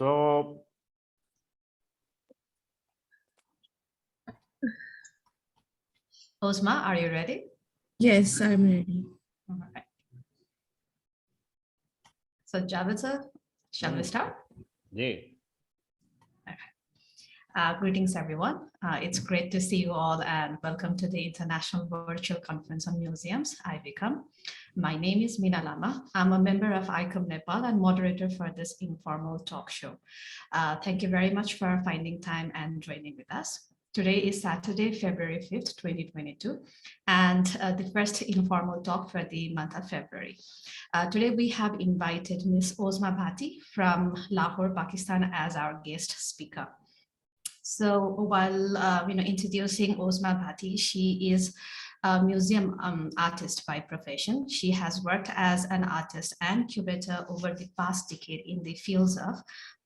So Ozma, are you ready? Yes, I'm ready. All right. So Javed sir, shall we start? yeah. Greetings, everyone. It's great to see you all and welcome to the International Virtual Conference on Museums, ICOM. My name is Meena Lama. I'm a member of ICOM Nepal and moderator for this informal talk show. Thank you very much for finding time and joining with us. Today is Saturday, February 5th, 2022, and the first informal talk for the month of February. Today we have invited Ms. Ozma Bhatti from Lahore, Pakistan as our guest speaker. So while introducing Ozma Bhatti, she is a museum artist by profession. She has worked as an artist and curator over the past decade in the fields of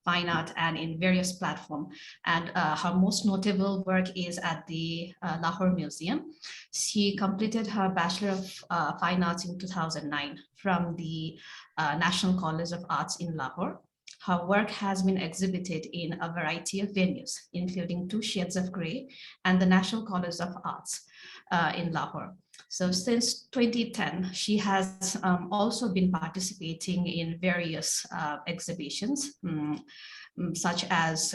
fine art and in various platforms. And her most notable work is at the Lahore Museum. She completed her Bachelor of Fine Arts in 2009 from the National College of Arts in Lahore. Her work has been exhibited in a variety of venues, including 2 Shades of Grey and the National College of Arts in Lahore. So since 2010, she has also been participating in various exhibitions, such as,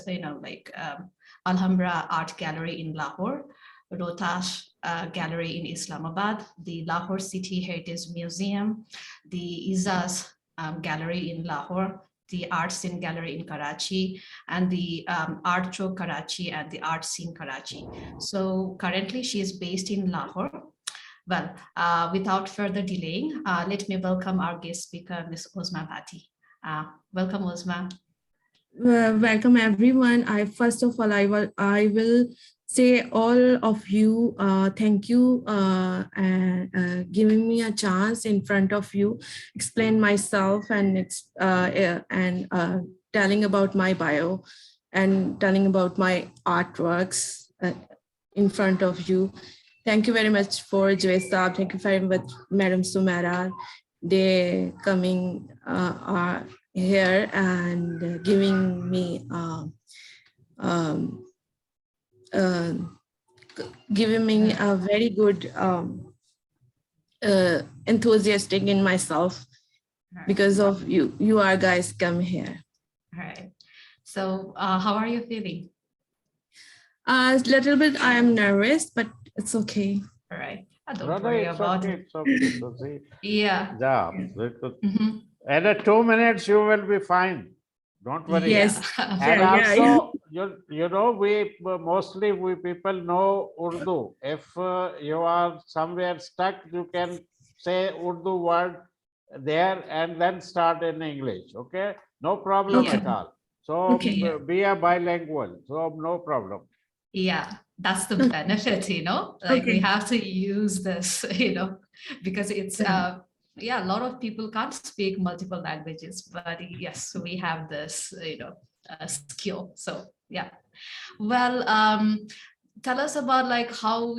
Alhambra Art Gallery in Lahore, Rohtas Gallery in Islamabad, the Lahore City Heritage Museum, the Izaz Gallery in Lahore, the Art Scene Gallery in Karachi, and the Art Show Karachi and the Art Scene Karachi. So currently she is based in Lahore. Well, without further delaying, let me welcome our guest speaker, Ms. Ozma Bhatti. Welcome, Ozma. Welcome everyone. First of all, I will say all of you, thank you giving me a chance in front of you, explain myself and telling about my bio and telling about my artworks in front of you. Thank you very much for Jay Saab. Thank you very much, Madam Sumera. They coming here and giving me a very good enthusiastic in myself because of you. You are guys come here. All right. So how are you feeling? A little bit. I am nervous, but it's okay. All right. Don't worry about it. It's okay. So see, yeah. At 2 minutes, you will be fine. Don't worry. Yes. And also, you know, we people know Urdu. If you are somewhere stuck, you can say Urdu word there and then start in English. Okay, no problem at all. So be a bilingual. So no problem. Yeah, that's the benefit, like we have to use this, because it's a lot of people can't speak multiple languages, but yes, we have this skill. So yeah, well, tell us about how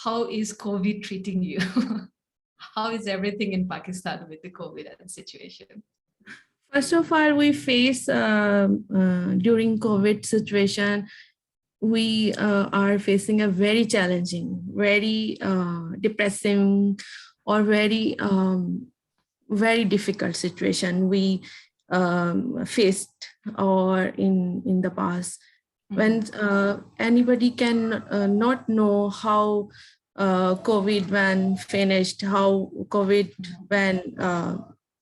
how is COVID treating you? How is everything in Pakistan with the COVID situation? First of all, we face during COVID situation, we are facing a very challenging, very depressing, or very difficult situation we faced or in the past. When anybody can not know how COVID when finished, how COVID when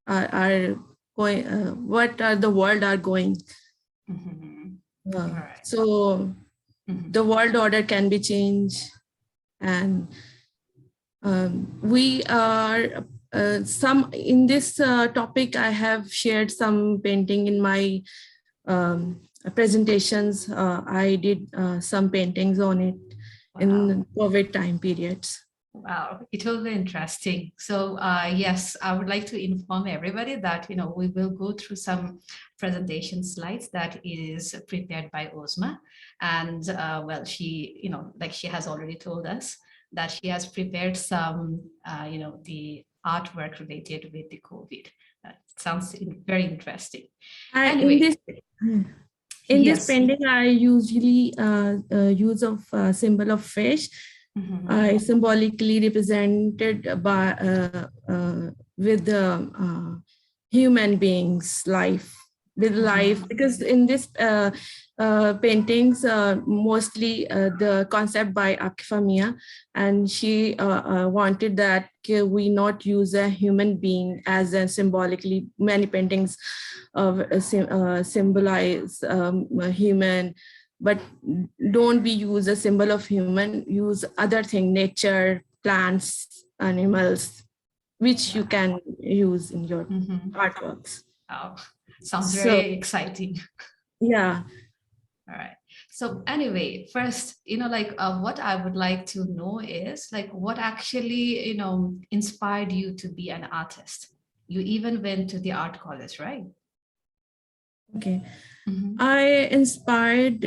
are going, what are the world are going. So the world order can be changed, and we are some in this topic. I have shared some painting in my presentations. I did some paintings on it in COVID time periods. Wow, it will be interesting. So yes, I would like to inform everybody that we will go through some presentation slides that is prepared by Ozma, and well, she she has already told us that she has prepared some the artwork related with the COVID. That sounds very interesting. I, Anyway, in this yes. painting, I usually use of symbol of fish, symbolically represented by with the human beings' life, with life, because in this paintings, mostly the concept by Akifa Mia, and she wanted that we not use a human being as a symbolically. Many paintings symbolize a human, but don't be use a symbol of human, use other thing, nature, plants, animals, which you can use in your artworks. Oh, sounds very exciting. Yeah. All right. So anyway, first, what I would like to know is like what actually, inspired you to be an artist? You even went to the art college, right? Okay. I inspired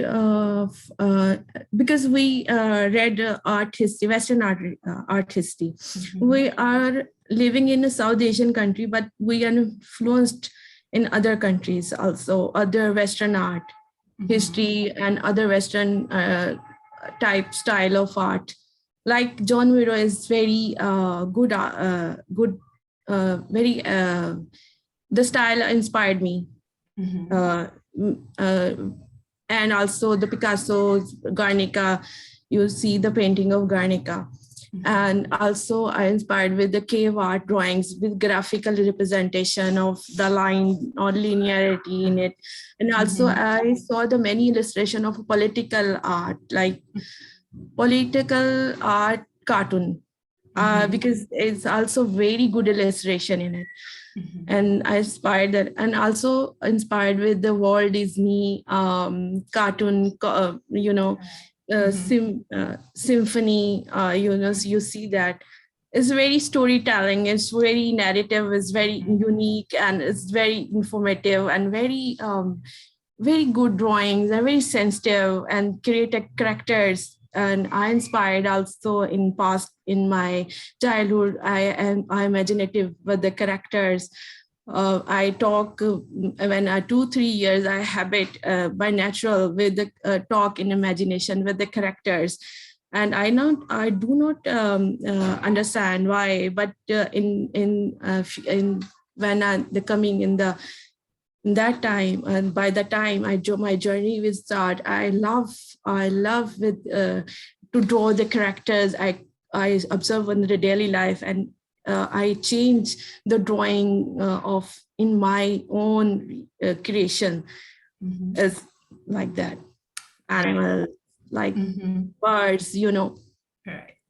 because we read art history, Western art history. We are living in a South Asian country, but we are influenced in other countries also, other Western art history and other Western type style of art. Like John Miro is very good, very, the style inspired me. And also the Picasso's Guernica, you see the painting of Guernica. And also I inspired with the cave art drawings with graphical representation of the line or linearity in it. And also I saw the many illustration of political art, like political art cartoon, because it's also very good illustration in it. And I inspired that, and also inspired with the Walt Disney cartoon, symphony. You see that it's very storytelling, it's very narrative, it's very unique, and it's very informative, and very very good drawings, and very sensitive, and creative characters. And I inspired also in my childhood. I am imaginative with the characters. I talk when I 2-3 years. I habit by natural with the talk in imagination with the characters, and I do not understand why. But in when the coming in that time, and by the time my journey will start, I love with to draw the characters I observe in the daily life, and I change the drawing of in my own creation as like that, animal, like birds,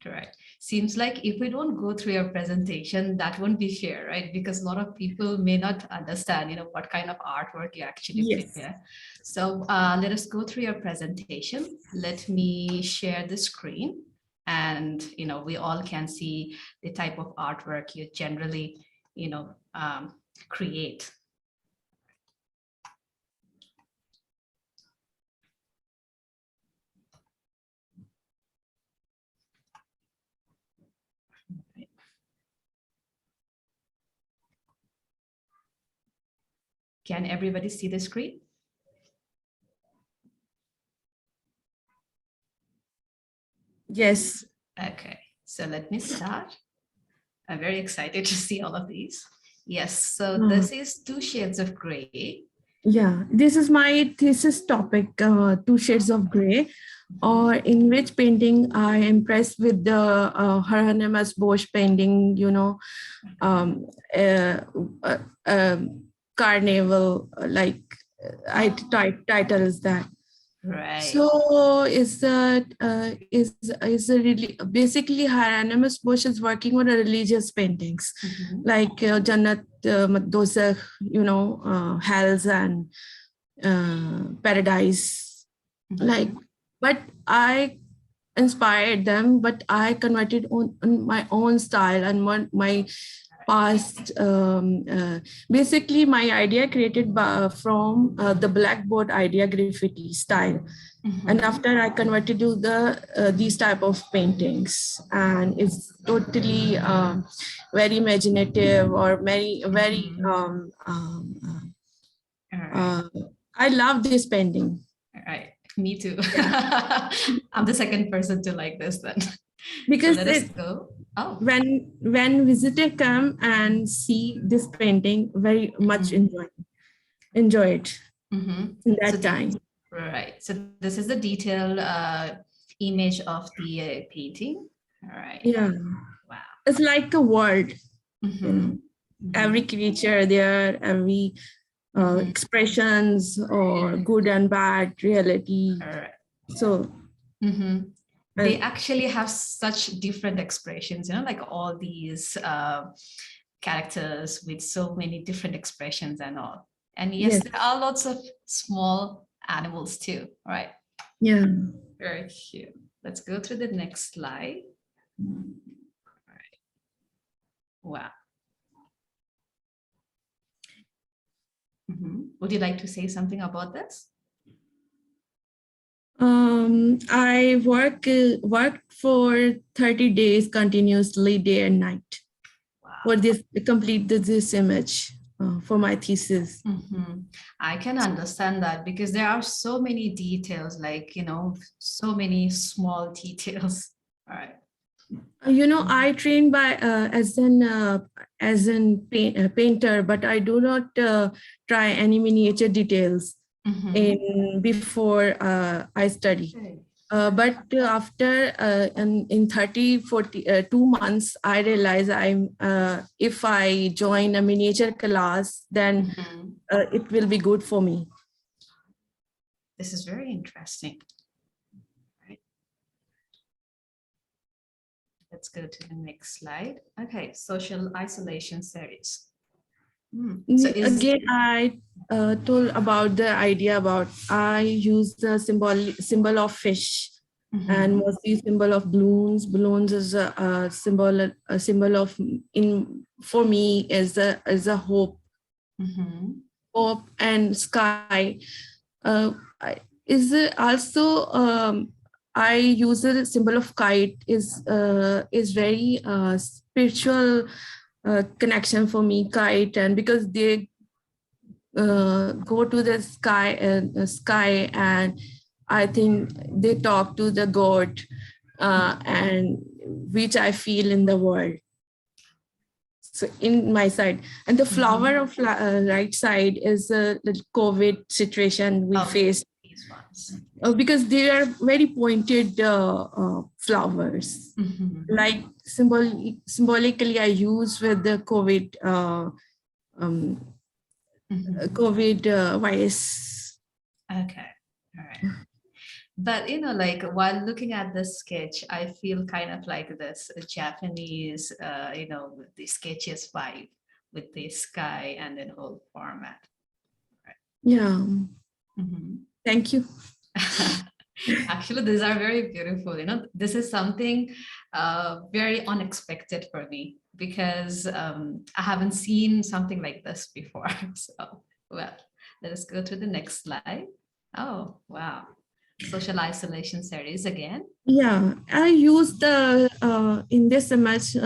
Right. Seems like if we don't go through your presentation, that won't be fair, right? Because a lot of people may not understand, what kind of artwork you actually prepare. So let us go through your presentation. Let me share the screen, and we all can see the type of artwork you generally, create. Can everybody see the screen? Yes. Okay, so let me start. I'm very excited to see all of these. Yes, so this is 2 shades of gray. Yeah, this is my thesis topic, 2 shades of gray, or in which painting I impressed with the Hieronymus Bosch painting, carnival, like title is that. Right. So is a really basically Hieronymus Bosch is working on religious paintings, like Jannat, Dozakh, hells and paradise. Like, but I inspired them, but I converted on my own style and my past. Basically, my idea created from the blackboard idea graffiti style. And after I converted to these type of paintings, and it's totally very imaginative or very I love this painting. All right, me too. I'm the second person to like this then. Because so let us go. Oh, when visitor come and see this painting, very much enjoy it in that time. Right. So this is the detailed image of the painting. All right. Yeah. Wow. It's like a world. You know, every creature there, every expressions or good and bad reality. Right. So they actually have such different expressions, you know, like all these characters with so many different expressions and all. And yes, there are lots of small animals too, right? Yeah. Very cute. Let's go to the next slide. All right. Wow. Would you like to say something about this? I worked for 30 days continuously, day and night, for this complete this image for my thesis. I can understand that because there are so many details, like, you know, so many small details. All right. You know, I train by as an painter, but I do not try any miniature details before I study. But after in 2 months, I realize if I join a miniature class, then it will be good for me. This is very interesting. Let's go to the next slide. Okay, social isolation series. So again, I told about the idea about I use the symbol of fish and mostly symbol of balloons. Balloons is a symbol of for me is a hope, hope and sky. Is also I use the symbol of kite is very spiritual connection for me, kite, and because they go to the sky, and I think they talk to the God, and which I feel in the world. So in my side, and the flower of right side is the COVID situation we faced. Because they are very pointed flowers, like symbolically I use with the COVID COVID virus. Okay, all right. But, you know, like while looking at this sketch, I feel kind of like this Japanese, you know, the sketches vibe with the sky and the whole format. Right. Yeah. Thank you. Actually, these are very beautiful. You know, this is something very unexpected for me because I haven't seen something like this before. So, well, let us go to the next slide. Oh, wow. Social isolation series again. Yeah, I use the in this image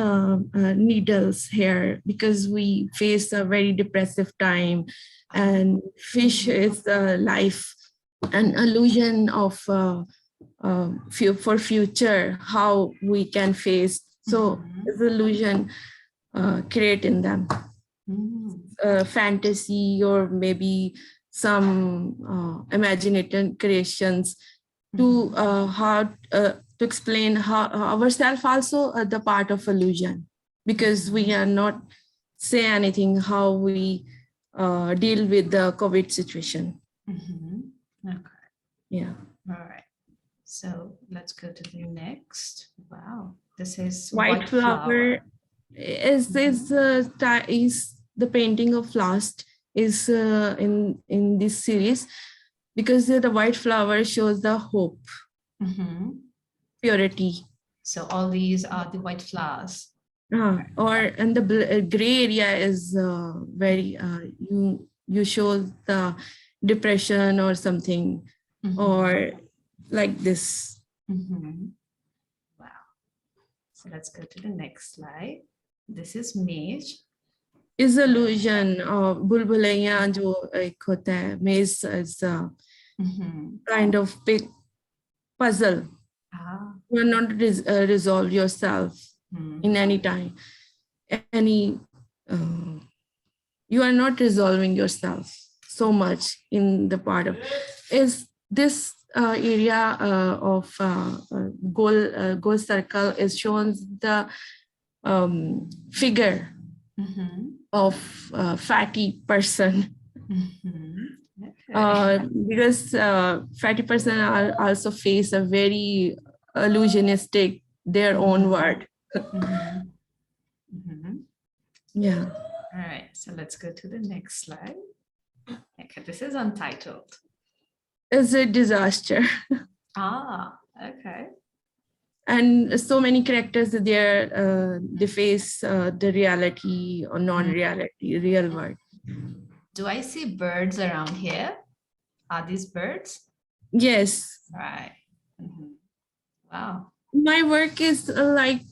needles here because we face a very depressive time, and fish is life, an illusion of for future, how we can face. So this illusion create in them fantasy or maybe some imaginative creations to how to explain how ourselves also the part of illusion, because we are not say anything how we deal with the COVID situation. Okay. Yeah. All right. So let's go to the next. Wow. This is White flower. Is the painting of last is in this series, because the white flower shows the hope, purity. So all these are the white flowers. Or and the gray area is very you show the depression or something, or like this. Wow. So let's go to the next slide. This is maze. Is illusion or bulbulaiya jo ek hota hai. Maze is a kind of big puzzle. You will not resolve yourself in any time. You are not resolving yourself so much in the part of is this area of goal circle is shows the figure of fatty person. Because fatty person are also face a very illusionistic their own word. Yeah. All right, so let's go to the next slide. Okay, this is Untitled. It's a disaster. Okay. And so many characters there, they face the reality or non-reality, real world. Do I see birds around here? Are these birds? Yes. Right. Wow. My work is like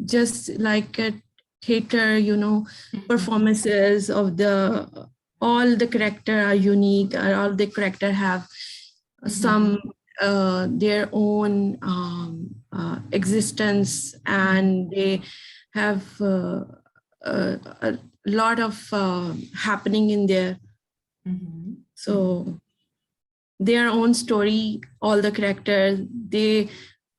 just like a theater, you know, performances of all the character are unique, all the character have some their own existence, and they have a lot of happening in there. So their own story, all the characters, they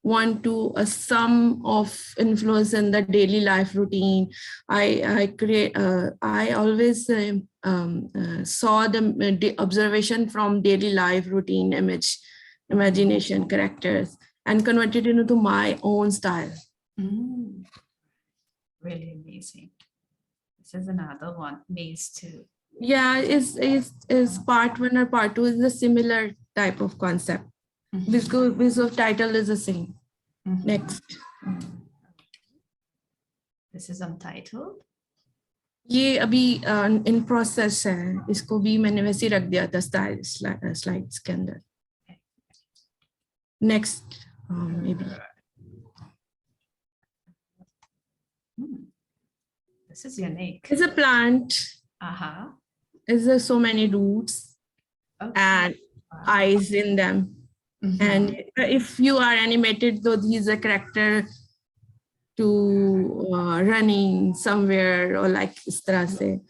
want to a sum of influence in the daily life routine. I always saw the observation from daily life routine imagination characters and converted it into my own style. Really amazing. This is another one, Maze 2. Yeah, is part 1 or part 2 is a similar type of concept. Because of title is the same. Next. This is Untitled. ये अभी in process है. इसको भी मैंने वैसे रख दिया था slides के अंदर. Next, maybe. This is unique. It's a plant. There's so many roots and eyes in them. And if you are animated, though, he's a character to running somewhere or like is tarah se.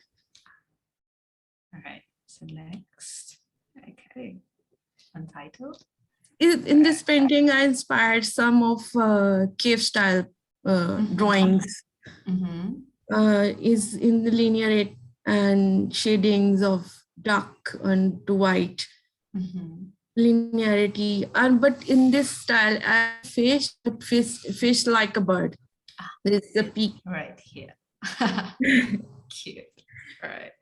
All right, so next. Okay, Untitled. In this painting, I inspired some of cave style drawings. Is in the linear and shadings of dark and white. Linearity, but in this style, I fish like a bird. There is a peak right here. Cute. All right.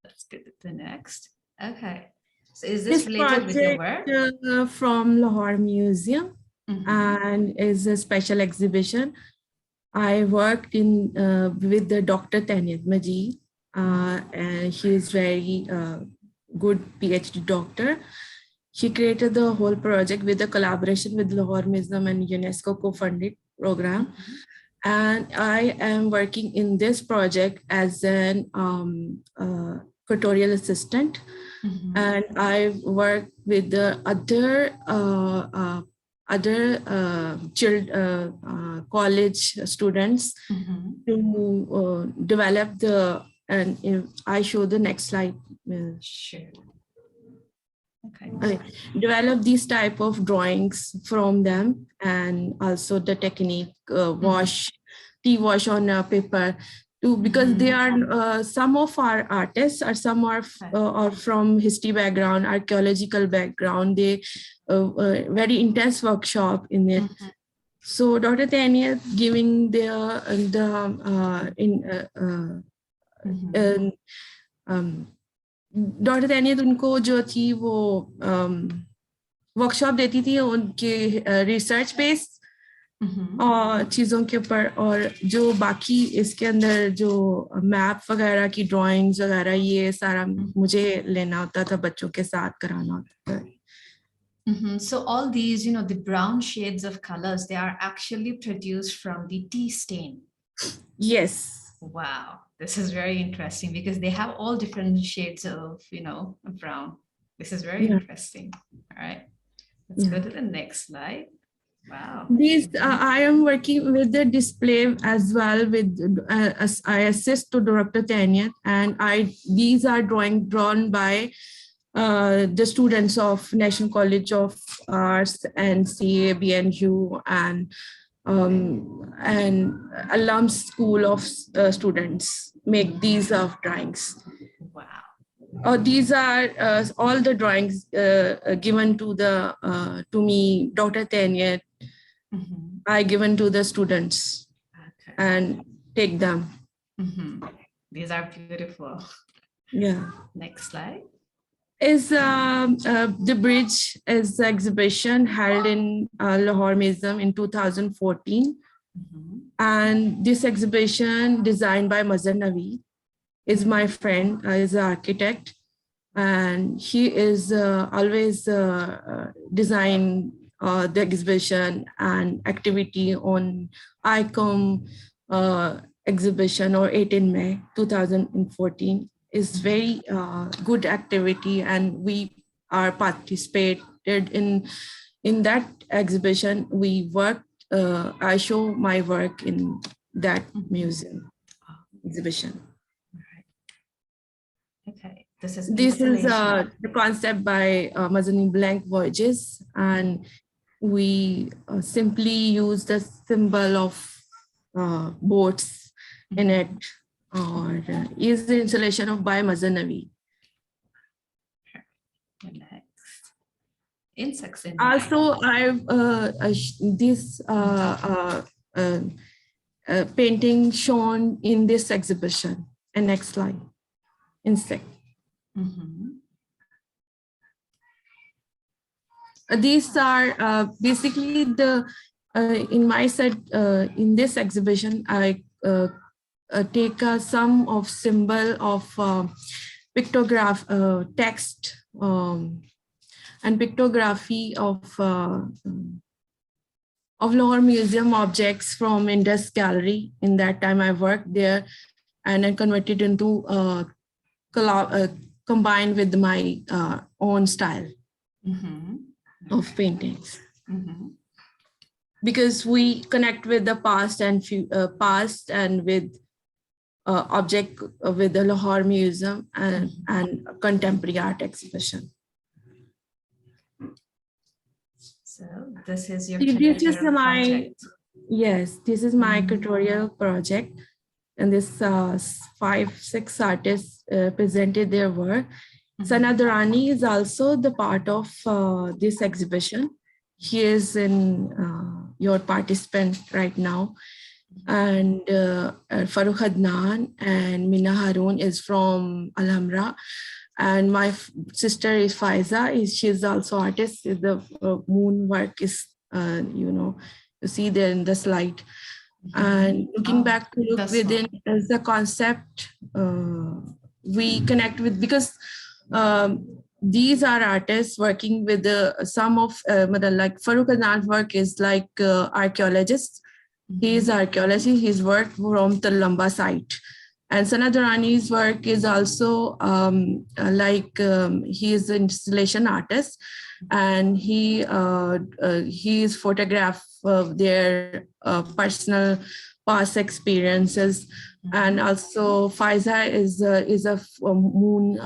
Let's go to the next. Okay. So is this related with your work? From Lahore Museum, and is a special exhibition. I worked in with the Dr. Tanit Maji, and he is very good PhD doctor. She created the whole project with a collaboration with Lahore Museum and UNESCO co-funded program. And I am working in this project as an tutorial assistant. And I work with the other college students to develop and I show the next slide. Sure. Okay. Develop these type of drawings from them, and also the technique tea wash on paper too, because they are some of our artists or some are from history background, archaeological background. They very intense workshop in it. So Dr. Tanya giving doctor तैनियत उनको जो थी वो workshop देती थी उनके research base चीज़ों के ऊपर, और जो बाकी इसके अंदर जो मैप वगैरह की ड्राइंग्स वगैरह ये सारा मुझे लेना होता था, बच्चों के साथ कराना होता था. So all these, the brown shades of colors, they are actually produced from the tea stain. Yes. Wow, this is very interesting because they have all different shades of, brown. This is very interesting. All right, let's go to the next slide. Wow. These I am working with the display as well. With as I assist to Dr. Tanya, and these are drawn by the students of National College of Arts and CA, BNU, and alum school of students make these of drawings. Wow. These are all the drawings given to me, Dr. Tanya. I given to the students and take them. These are beautiful. Yeah. Next slide. Is the bridge is the exhibition held in Lahore Museum in 2014. And this exhibition designed by Mazhar Naveed is my friend, is an architect, and he is always design the exhibition and activity on ICOM exhibition or 18 May 2014 is very good activity, and we are participated in that exhibition. We worked, I show my work in that museum exhibition. Okay, this is the concept by Mazani Blank Voyages, and we simply use the symbol of boats in it, or is the installation of by Mazhar Naveed. Next. Insects in Also, I've this painting shown in this exhibition. And next slide. Insect. These are basically the in my set in this exhibition. I take some of symbol of pictograph text and pictography of Lahore Museum objects from Indus Gallery. In that time, I worked there, and I converted into combined with my own style of paintings. Because we connect with the past and with object with the Lahore Museum and contemporary art exhibition. So this is your this is my project. Yes, this is my curatorial project, and this 5-6 artists presented their work. Sana Durrani is also the part of this exhibition. He is in your participant right now, and Farooq Adnan and Mina Haroon is from Alhambra, and my sister is Faiza. She's also artist. The moon work is you see there in the slide. And looking back to look within as the concept, we connect with, because these are artists working with some of like Farooq Adnan's work is like archaeologist. He is archaeologist. His work from the Lamba site. And Sana Durrani's work is also he is an installation artist, and he is photograph their personal past experiences. And also Faiza is a moon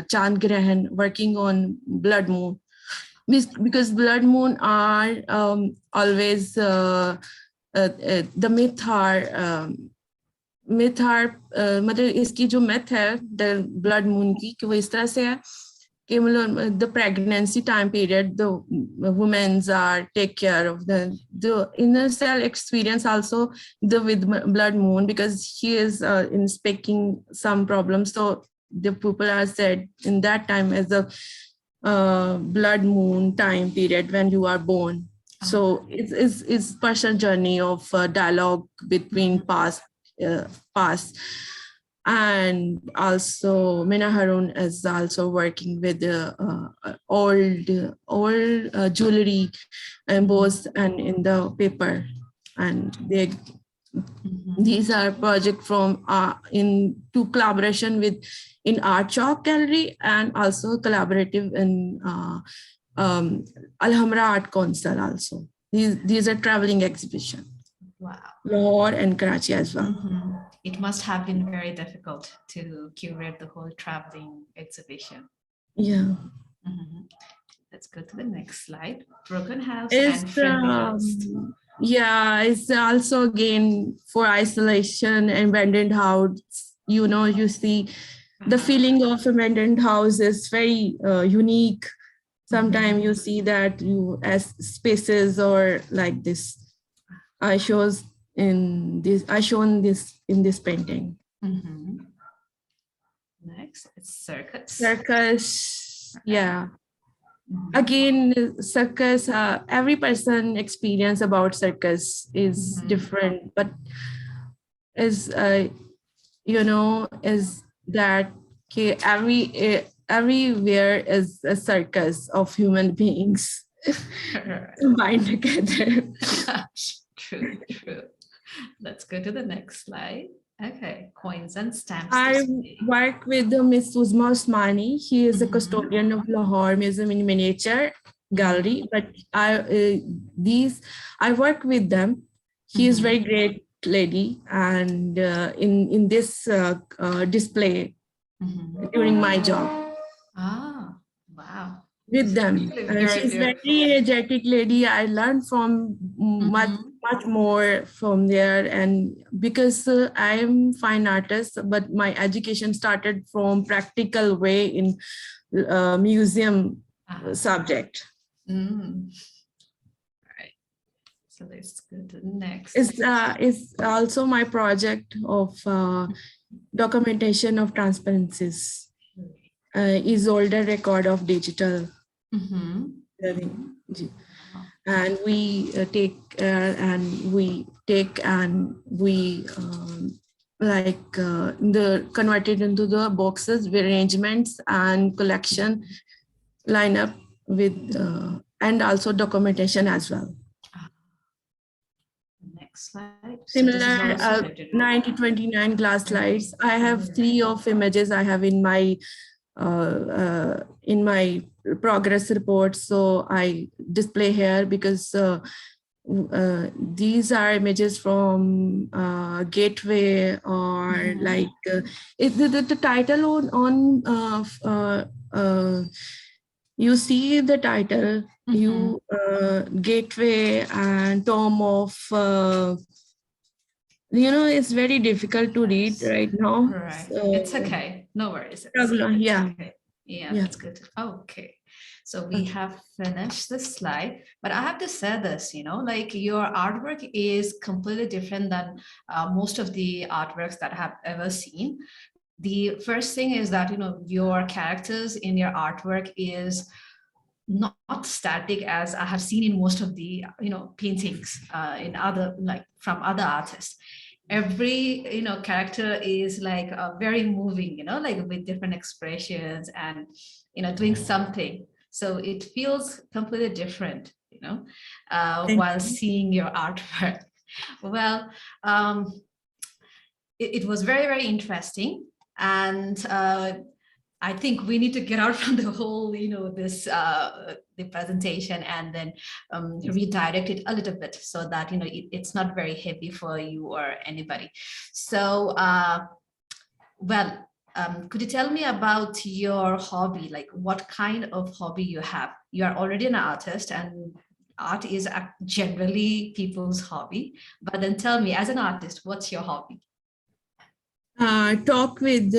Chand Grahan, working on blood moon, because blood moon are always the myth मतलब इसकी जो myth है the blood moon की, कि वो इस तरह से है कि मतलब the pregnancy time period, the women are take care of the inner cell experience also with blood moon, because he is in speaking some problems. So the people are said in that time as the blood moon time period when you are born. So it's personal journey of dialogue between past. And also Mina Harun is also working with old jewelry embossed and in the paper. And these are project from into collaboration with in Art Chalk Gallery, and also collaborative in Alhambra Art Council also. These are traveling exhibition. Wow. Lahore and Karachi as well. It must have been very difficult to curate the whole traveling exhibition. Yeah. Let's go to the next slide. Broken House It's, and Friendly yeah, it's also again for isolation, abandoned house. You see the feeling of abandoned house is very unique. Sometimes you see that you as spaces or like this. I shown this in this painting. Next, it's circus. Circus, yeah. Again, circus, every person experience about circus is different, but is is that okay, everywhere is a circus of human beings combined together. True. Let's go to the next slide. Okay, coins and stamps. I work with Miss Ozma Bhatti. He is a custodian of Lahore Museum in Miniature Gallery. But I work with them. He is very great lady, and in this display during my job. Ah, wow. With them, she's very energetic lady. I learned from much more from there, and because I'm fine artist, but my education started from practical way in museum subject. All right, so let's go to the next. It's also my project of documentation of transparencies. Is older record of digital. And we take converted into the boxes, arrangements and collection lineup with and also documentation as well. Next slide. Similar 9029 glass slides. I have 3 of images I have in my progress report, so I display here because these are images from Gateway, or like the title on you see the title, Gateway and Tome of it's very difficult to read right now. Right. It's okay. No worries. Yeah. Okay. Yeah, that's good. Okay. So we have finished this slide, but I have to say this, like your artwork is completely different than most of the artworks that I have ever seen. The first thing is that, your characters in your artwork is not static as I have seen in most of the, paintings in other, like from other artists. Every, character is like very moving, like with different expressions and, doing something. So it feels completely different, while seeing your artwork. Well, it was very, very interesting. And I think we need to get out from the whole, this the presentation, and then redirect it a little bit so that it's not very heavy for you or anybody. So, could you tell me about your hobby? Like, what kind of hobby you have? You are already an artist, and art is generally people's hobby. But then tell me, as an artist, what's your hobby? Talk with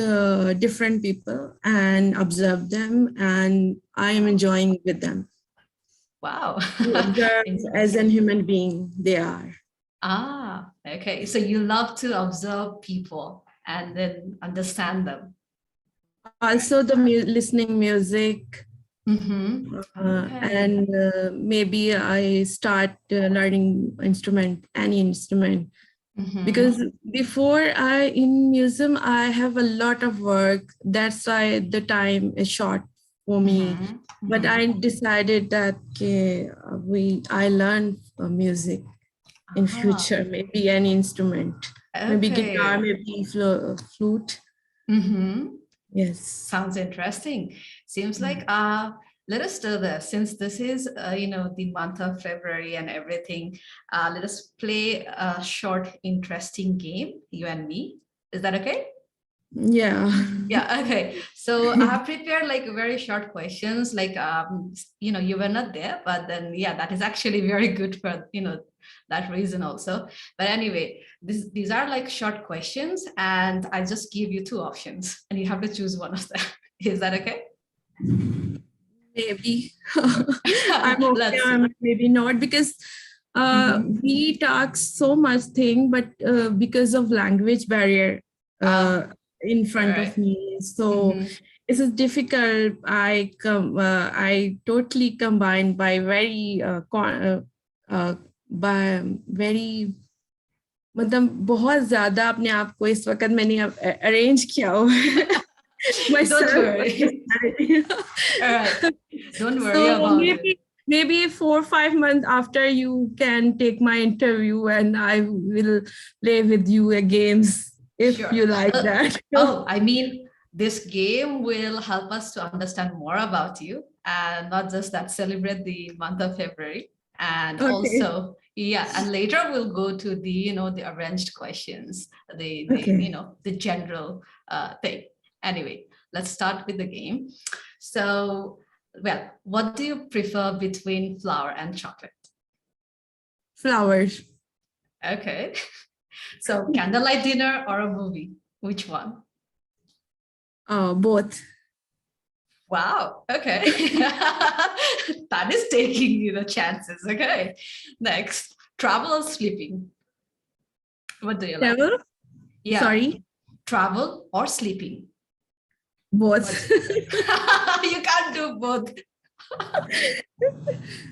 different people and observe them, and I am enjoying with them. Wow. Observe as a human being they are. Ah, okay. So you love to observe people and then understand them. Also the listening music And maybe I start learning any instrument. Because before in museum, I have a lot of work. That's why the time is short for me. But I decided that I learn music in future, maybe any instrument, maybe guitar, maybe flute. Yes. Sounds interesting. Seems like let us do this, since this is the month of February and everything. Let us play a short interesting game, you and me. Is that okay? Yeah. Yeah, okay. So I have prepared like very short questions, like you were not there, but then yeah, that is actually very good for that reason also. But anyway, these are like short questions, and I just give you two options, and you have to choose one of them. Is that okay? Maybe. I'm okay, maybe not, because we talk so much thing, but because of language barrier in front of me, so this is difficult. I totally combine by very मतलब बहुत ज्यादा अपने आप को इस वक्त मैंने arrange किया हुआ है. Don't worry. Don't worry about it. Maybe 4 or 5 months after, you can take my interview and I will play with you a games if you like that. I mean, this game will help us to understand more about you, and not just that, celebrate the month of February. And also, yeah, and later we'll go to the, the arranged questions, the general thing. Anyway, let's start with the game. So, well, what do you prefer between flower and chocolate? Flowers. Okay. So, candlelight dinner or a movie? Which one? Both. Wow. Okay. That is taking chances. Okay. Next, travel or sleeping? What do you like? Travel? Yeah. Sorry? Travel or sleeping? Both. You can't do both.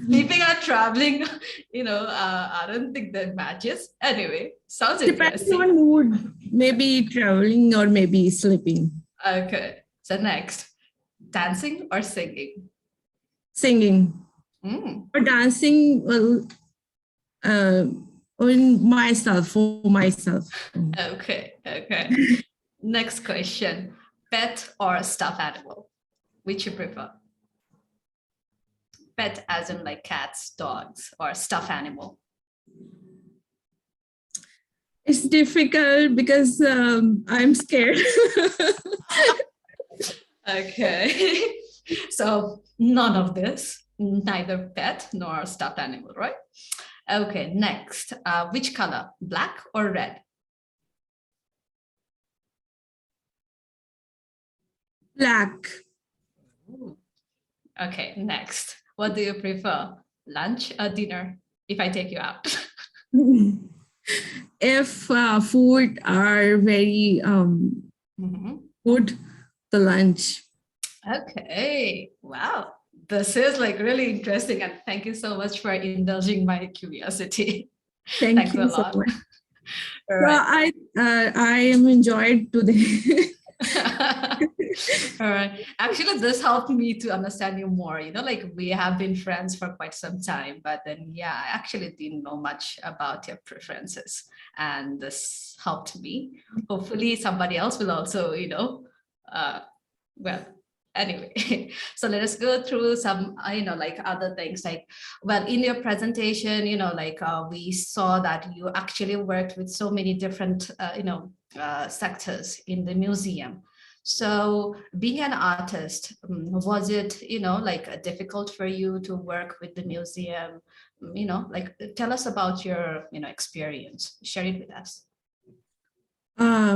Sleeping and traveling, I don't think that matches. Anyway, sounds interesting. Depends on mood. Maybe traveling or maybe sleeping. Okay. So next, dancing or singing? Singing. Or dancing, well, for myself. Okay. Next question, pet or stuffed animal? Which you prefer? Pet as in like cats, dogs, or stuffed animal? It's difficult because I'm scared. Okay. So none of this, neither pet nor stuffed animal, right? Okay, next, which color, black or red? Black. Okay, next, what do you prefer, lunch or dinner, if I take you out? If food are very good, the lunch. Okay, wow. This is like really interesting, and thank you so much for indulging my curiosity. Thanks you a lot. All right. I am enjoyed today. All right. Actually, this helped me to understand you more. Like we have been friends for quite some time, but then, yeah, I actually didn't know much about your preferences, and this helped me. Hopefully, somebody else will also, well, anyway, so let us go through some, like other things, like, well, in your presentation, we saw that you actually worked with so many different, sectors in the museum. So being an artist, was it, like difficult for you to work with the museum? Like tell us about your, experience, share it with us.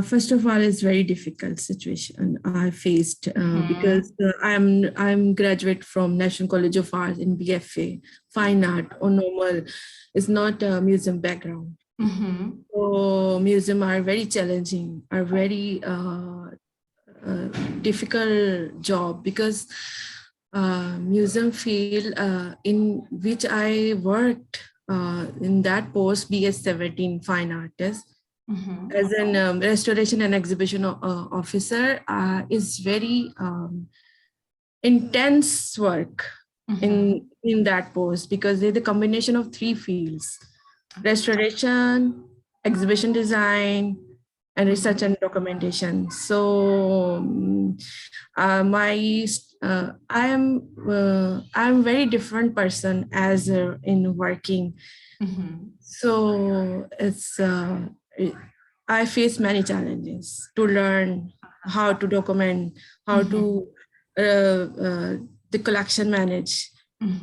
First of all, it's very difficult situation I faced because I'm graduate from National College of Art in BFA, Fine Art or normal. It's not a museum background. So museum are very challenging, are very difficult job, because museum field in which I worked in that post, BS17 Fine Artist, as an restoration and exhibition officer, is very intense work in that post, because they're the combination of three fields: restoration, exhibition design, and research and documentation. So I'm very different person as in working. So it's I face many challenges to learn how to document, how to the collection manage,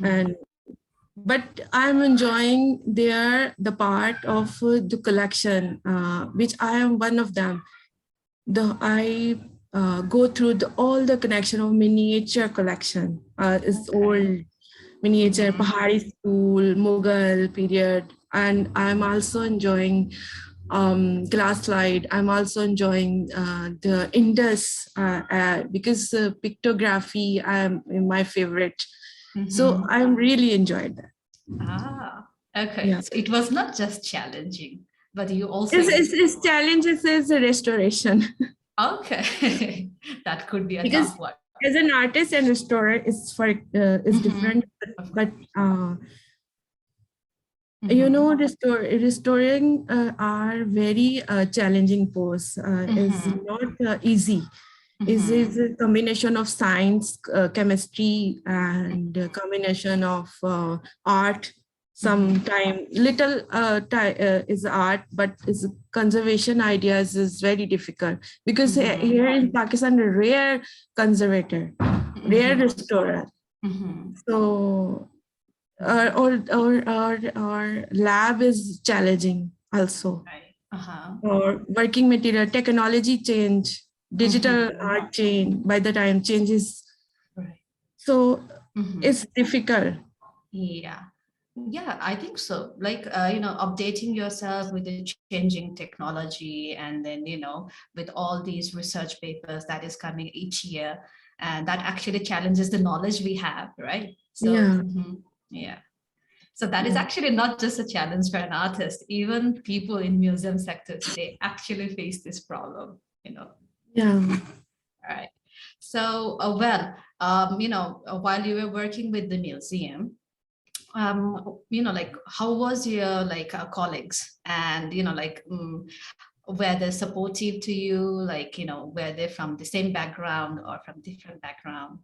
and but I'm enjoying the part of the collection, which I am one of them. I go through all the connection of miniature collection. It's old miniature, Pahari school, Mughal period, and I'm also enjoying glass slide. I'm also enjoying the Indus because pictography in my favorite. So I'm really enjoyed that. Ah, okay. Yeah. So it was not just challenging, but you also It's challenges is the restoration. okay. That could be a Because tough one. as an artist and restorer, it's different, but you know, restoring are very challenging posts. Is not easy. Is a combination of science, chemistry, and a combination of art. Sometimes little is art, but is conservation ideas is very difficult, because here in Pakistan, a rare conservator, rare restorer. So our lab is challenging also. Or working material, technology change, digital art change, by the time changes. So it's difficult. Yeah, I think so. Like, updating yourself with the changing technology, and then, with all these research papers that is coming each year, and that actually challenges the knowledge we have, right? So, yeah. So that is actually not just a challenge for an artist. Even people in museum sectors, they actually face this problem, Yeah. All right. So, while you were working with the museum, like, how was your colleagues, and were they supportive to you, were they from the same background or from different background?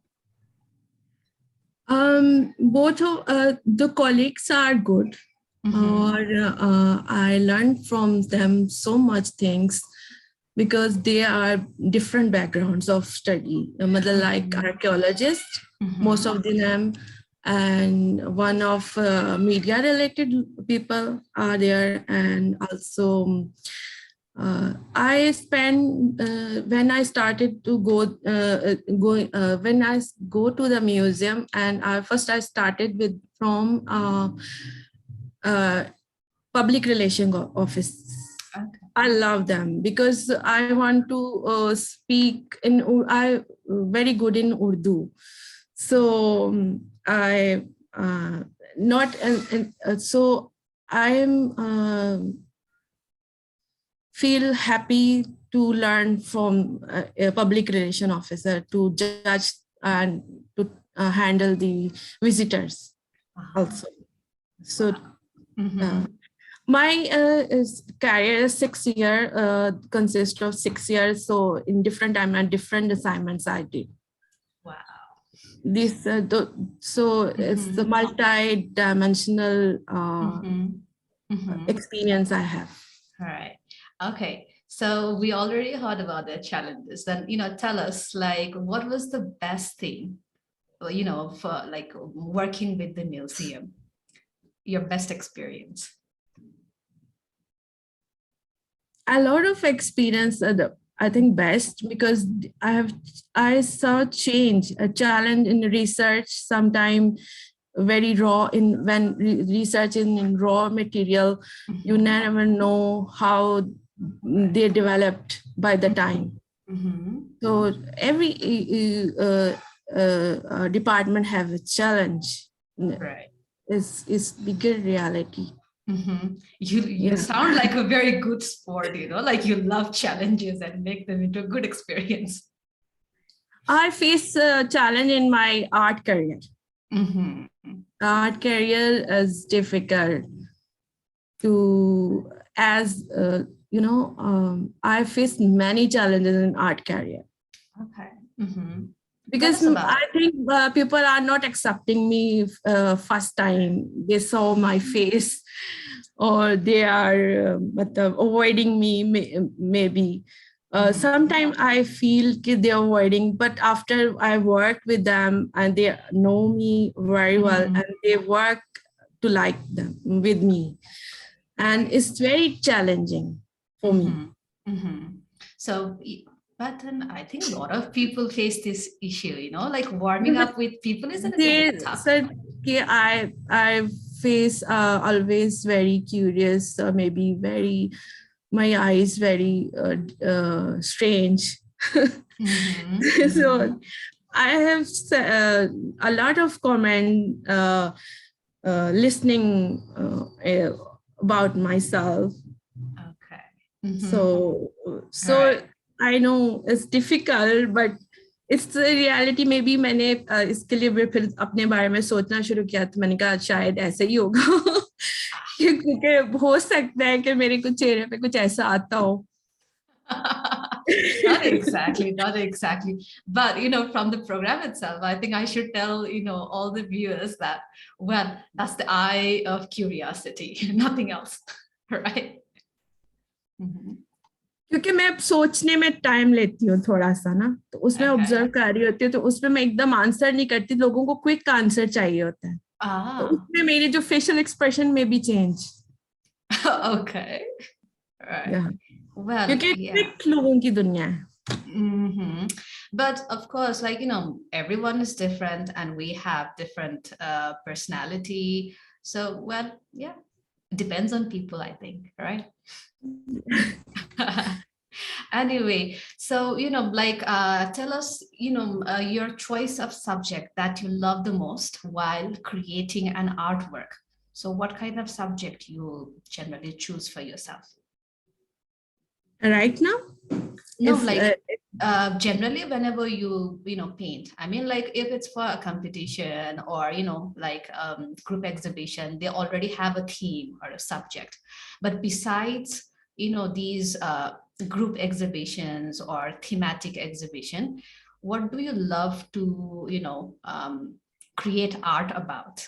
Both of the colleagues are good, or I learned from them so much things, because they are different backgrounds of study. Like archaeologists, most of them, and one of media related people are there, and also I spent when I started to when I go to the museum, and I started with from public relation office. Okay. I love them because I want to speak in. I very good in Urdu, so I not and so I'm. Feel happy to learn from a public relation officer to judge and to handle the visitors also. So my career is 6 years, consists of 6 years. So in different time and different assignments I did. Wow. This it's the multi-dimensional experience I have. All right. Okay. So we already heard about the challenges. Then, tell us, like, what was the best thing, for like working with the museum, your best experience? A lot of experience, I think best, because I saw change, a challenge in research, sometimes very raw when researching in raw material, you never know how they developed by the time. So every department have a challenge. Right. Is bigger reality. You sound like a very good sport, like you love challenges and make them into a good experience. I face a challenge in my art career. Art career is difficult to, as I faced many challenges in art career. Okay. Because I think people are not accepting me first time. They saw my face, or they are avoiding me, maybe. Sometimes I feel they're avoiding, but after I work with them and they know me very well, and they work to like them with me, and it's very challenging for me. So, but then I think a lot of people face this issue, like warming up with people isn't a bit tough. So, I face always very curious, maybe very, my eyes very strange. So I have a lot of comment listening about myself. Okay. So Right. I know it's difficult, but it's the reality. Maybe मैंने इसके लिए फिर अपने बारे में सोचना शुरू किया, तो मैंने कहा शायद ऐसे ही होगा. क्योंकि हो सकता है कि मेरे कुछ चेहरे पे कुछ ऐसा आता हो. Not exactly. But, from the program itself, I think I should tell, all the viewers that, well, that's the eye of curiosity, nothing else. Right? क्योंकि मैं सोचने में टाइम लेती हूँ थोड़ा सा ना, तो उसमें ऑब्जर्व कर रही होती हूँ, तो उसमें मैं एकदम आंसर नहीं करती. लोगों को क्विक आंसर चाहिए होता है, तो उसमें मेरे जो फेशियल एक्सप्रेशन में भी चेंज. Okay. Right. Well, क्योंकि क्विक लोगों की दुनिया है. But of course, everyone is different and we have different personality. So, well, yeah, depends on people, I think, right? Anyway, so, tell us, your choice of subject that you love the most while creating an artwork. So what kind of subject you generally choose for yourself? Right now? No, generally whenever you paint. I mean, like if it's for a competition or group exhibition, they already have a theme or a subject. But besides these group exhibitions or thematic exhibition, what do you love to create art about?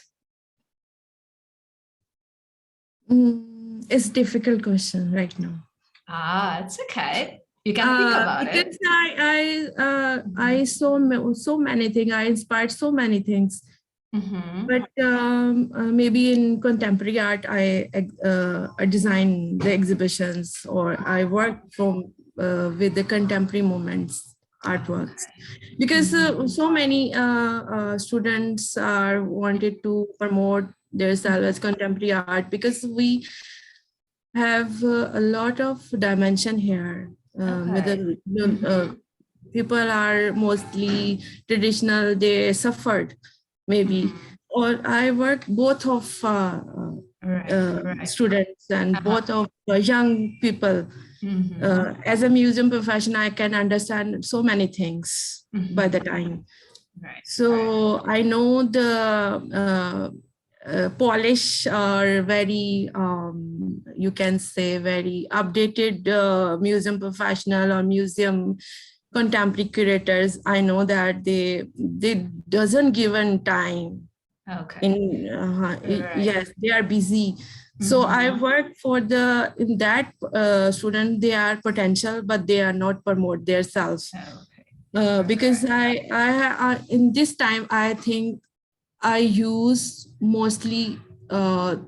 It's a difficult question right now. It's okay. You can think about it. Because I saw so many things. I inspired so many things. But maybe in contemporary art, I design the exhibitions, or I work with the contemporary movements artworks, because so many students are wanted to promote themselves as contemporary art, because we have a lot of dimension here. People are mostly traditional, they suffered maybe, or I work both of students and both of young people. As a museum professional, I can understand so many things by the time. So I know the Polish are very, you can say, very updated museum professional or museum contemporary curators. I know that they doesn't given time. Yes, they are busy. So I work for in that student, they are potential, but they are not promote themselves. Because I in this time, I think I use mostly for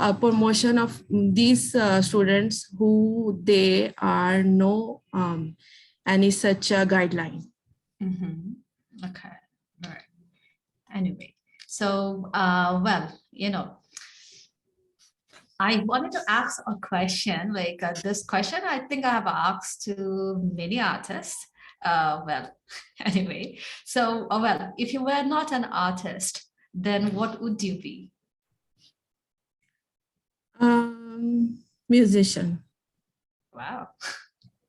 a promotion of these students who they are no any such a guideline. Okay, all right. Anyway, so well, I wanted to ask a question, like this question I think I have asked to many artists. Well, anyway, so, well, if you were not an artist, then what would you be? Musician, Wow.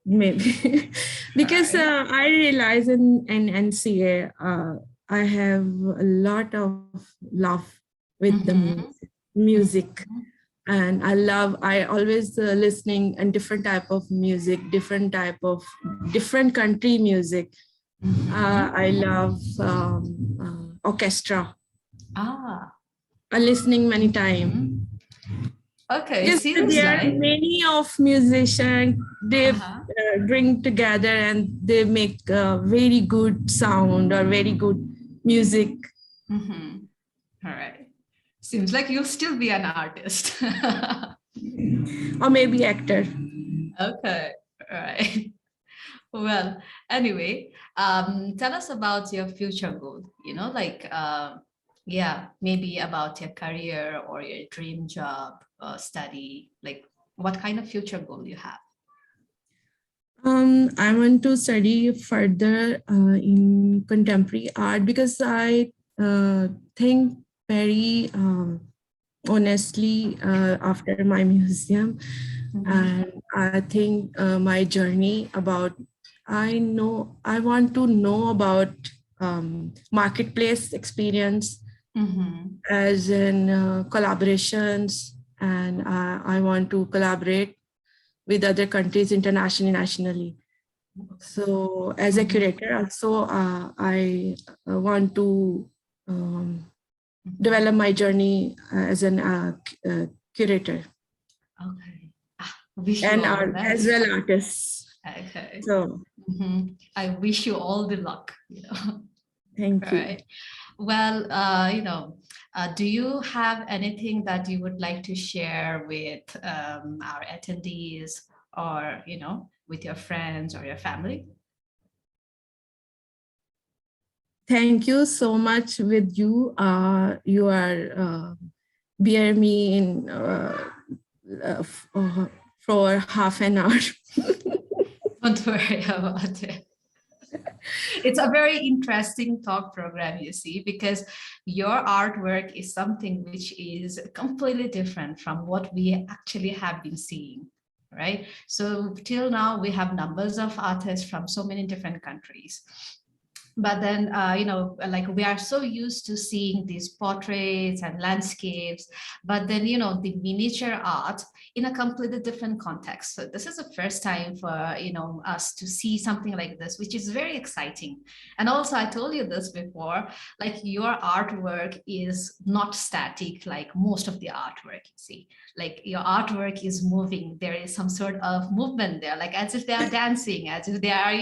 maybe. Because Right. I realize in NCA, I have a lot of love with the Mhm. music. And I always listening and different type of music, different country music. I love orchestra. Ah. Listening many times. Okay, Because seems there are like. many of musicians, they Uh-huh. bring together and they make very good sound or very good music. All right. Seems like you'll still be an artist. Or maybe actor. Okay. All right. Well, anyway, tell us about your future goal, like, yeah, maybe about your career or your dream job or study, like what kind of future goal you have. I want to study further in contemporary art because I think very honestly after my museum, and I think my journey about I want to know about marketplace experience as in collaborations, and I want to collaborate with other countries internationally, nationally. So as a curator also, I want to develop my journey as an curator. Okay. Wish you And all the as best. well artists. Okay. So I wish you all the luck, thank you. Right. Well, do you have anything that you would like to share with our attendees or, with your friends or your family? Thank you so much with you. You are bear me in for half an hour. Don't worry about it. It's a very interesting talk program, you see, because your artwork is something which is completely different from what we actually have been seeing, right? So till now, we have numbers of artists from so many different countries. But then, like we are so used to seeing these portraits and landscapes, but then, the miniature art in a completely different context. So this is the first time for, us to see something like this, which is very exciting. And also, I told you this before, like your artwork is not static, like most of the artwork, you see, like your artwork is moving. There is some sort of movement there, like as if they are dancing, as if they are,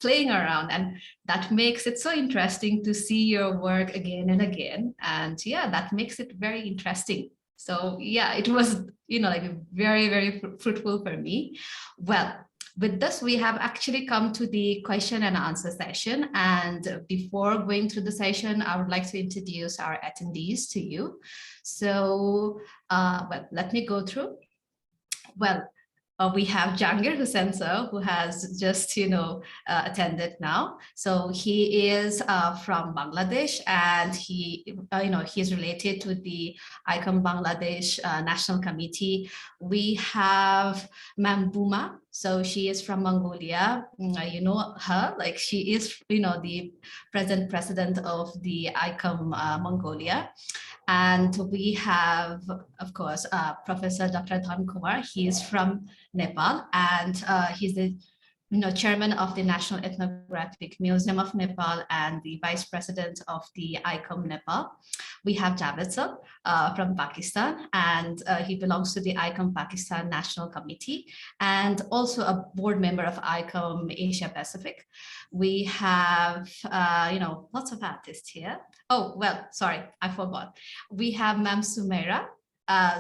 playing around, and that makes it so interesting to see your work again and again. And yeah, that makes it very interesting. So yeah, it was, like very, very fruitful for me. Well, with this, we have actually come to the question and answer session. And before going through the session, I would like to introduce our attendees to you. So, well, let me go through. Well, we have Jangir Hussain sir, who has just, attended now. So he is from Bangladesh, and he's related to the ICOM Bangladesh National Committee. We have Ma'am Buma. So she is from Mongolia. You know her, like she is, the present president of the ICOM Mongolia. And we have, of course, Professor Dr. Dhan Kumar. He is from Nepal, and he's the chairman of the National Ethnographic Museum of Nepal and the vice president of the ICOM Nepal. We have Javed sir from Pakistan, and he belongs to the ICOM Pakistan National Committee and also a board member of ICOM Asia Pacific. We have, lots of artists here. Oh, well, sorry, I forgot. We have Ma'am Sumaira.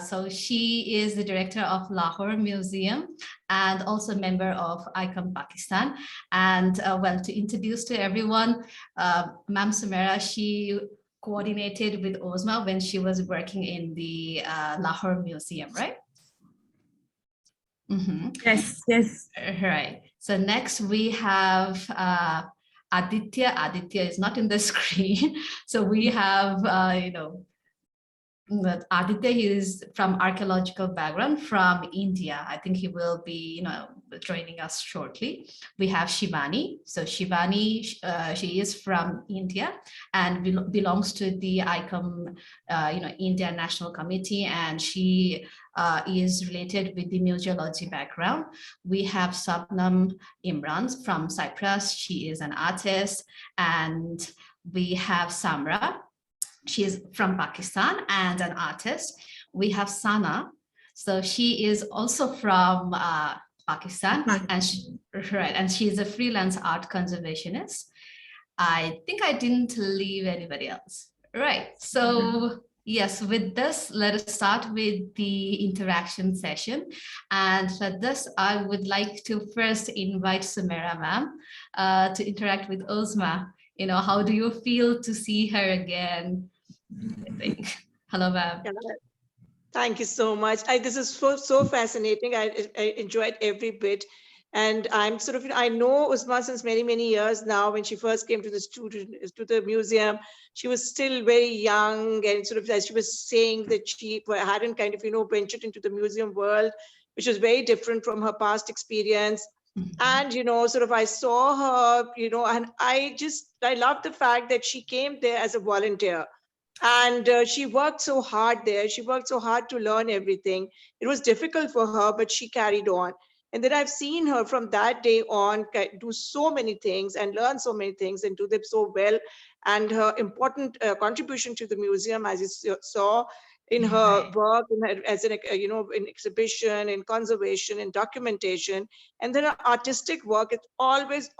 So she is the director of Lahore Museum and also a member of ICOM Pakistan. And well, to introduce to everyone, Ma'am Sumaira, she coordinated with Ozma when she was working in the Lahore Museum, right? Yes, yes. Right. So next we have Aditya. Aditya is not in the screen. So we have, that Aditya, he is from archaeological background from India. I think he will be, joining us shortly. We have Shivani. So Shivani, she is from India and belongs to the ICOM, India National Committee, and she is related with the museology background. We have Sapnam Imran from Cyprus. She is an artist, and we have Samra. She is from Pakistan and an artist. We have Sana. So she is also from Pakistan, and she is a freelance art conservationist. I think I didn't leave anybody else. Right. So yes, with this, let us start with the interaction session. And for this, I would like to first invite Sumaira ma'am to interact with Ozma. How do you feel to see her again? I think. Hello, ma'am. Thank you so much. This is so fascinating. I enjoyed every bit. And I'm I know Ozma since many, many years now. When she first came to the museum, she was still very young, and as she was saying that she hadn't ventured into the museum world, which was very different from her past experience. And, I saw her, and I love the fact that she came there as a volunteer. And she worked so hard there. She worked so hard to learn everything. It was difficult for her, but she carried on. And then I've seen her from that day on do so many things and learn so many things and do them so well. And her important contribution to the museum, as you saw in her work, as in exhibition, in conservation, in documentation, and then her artistic work, it always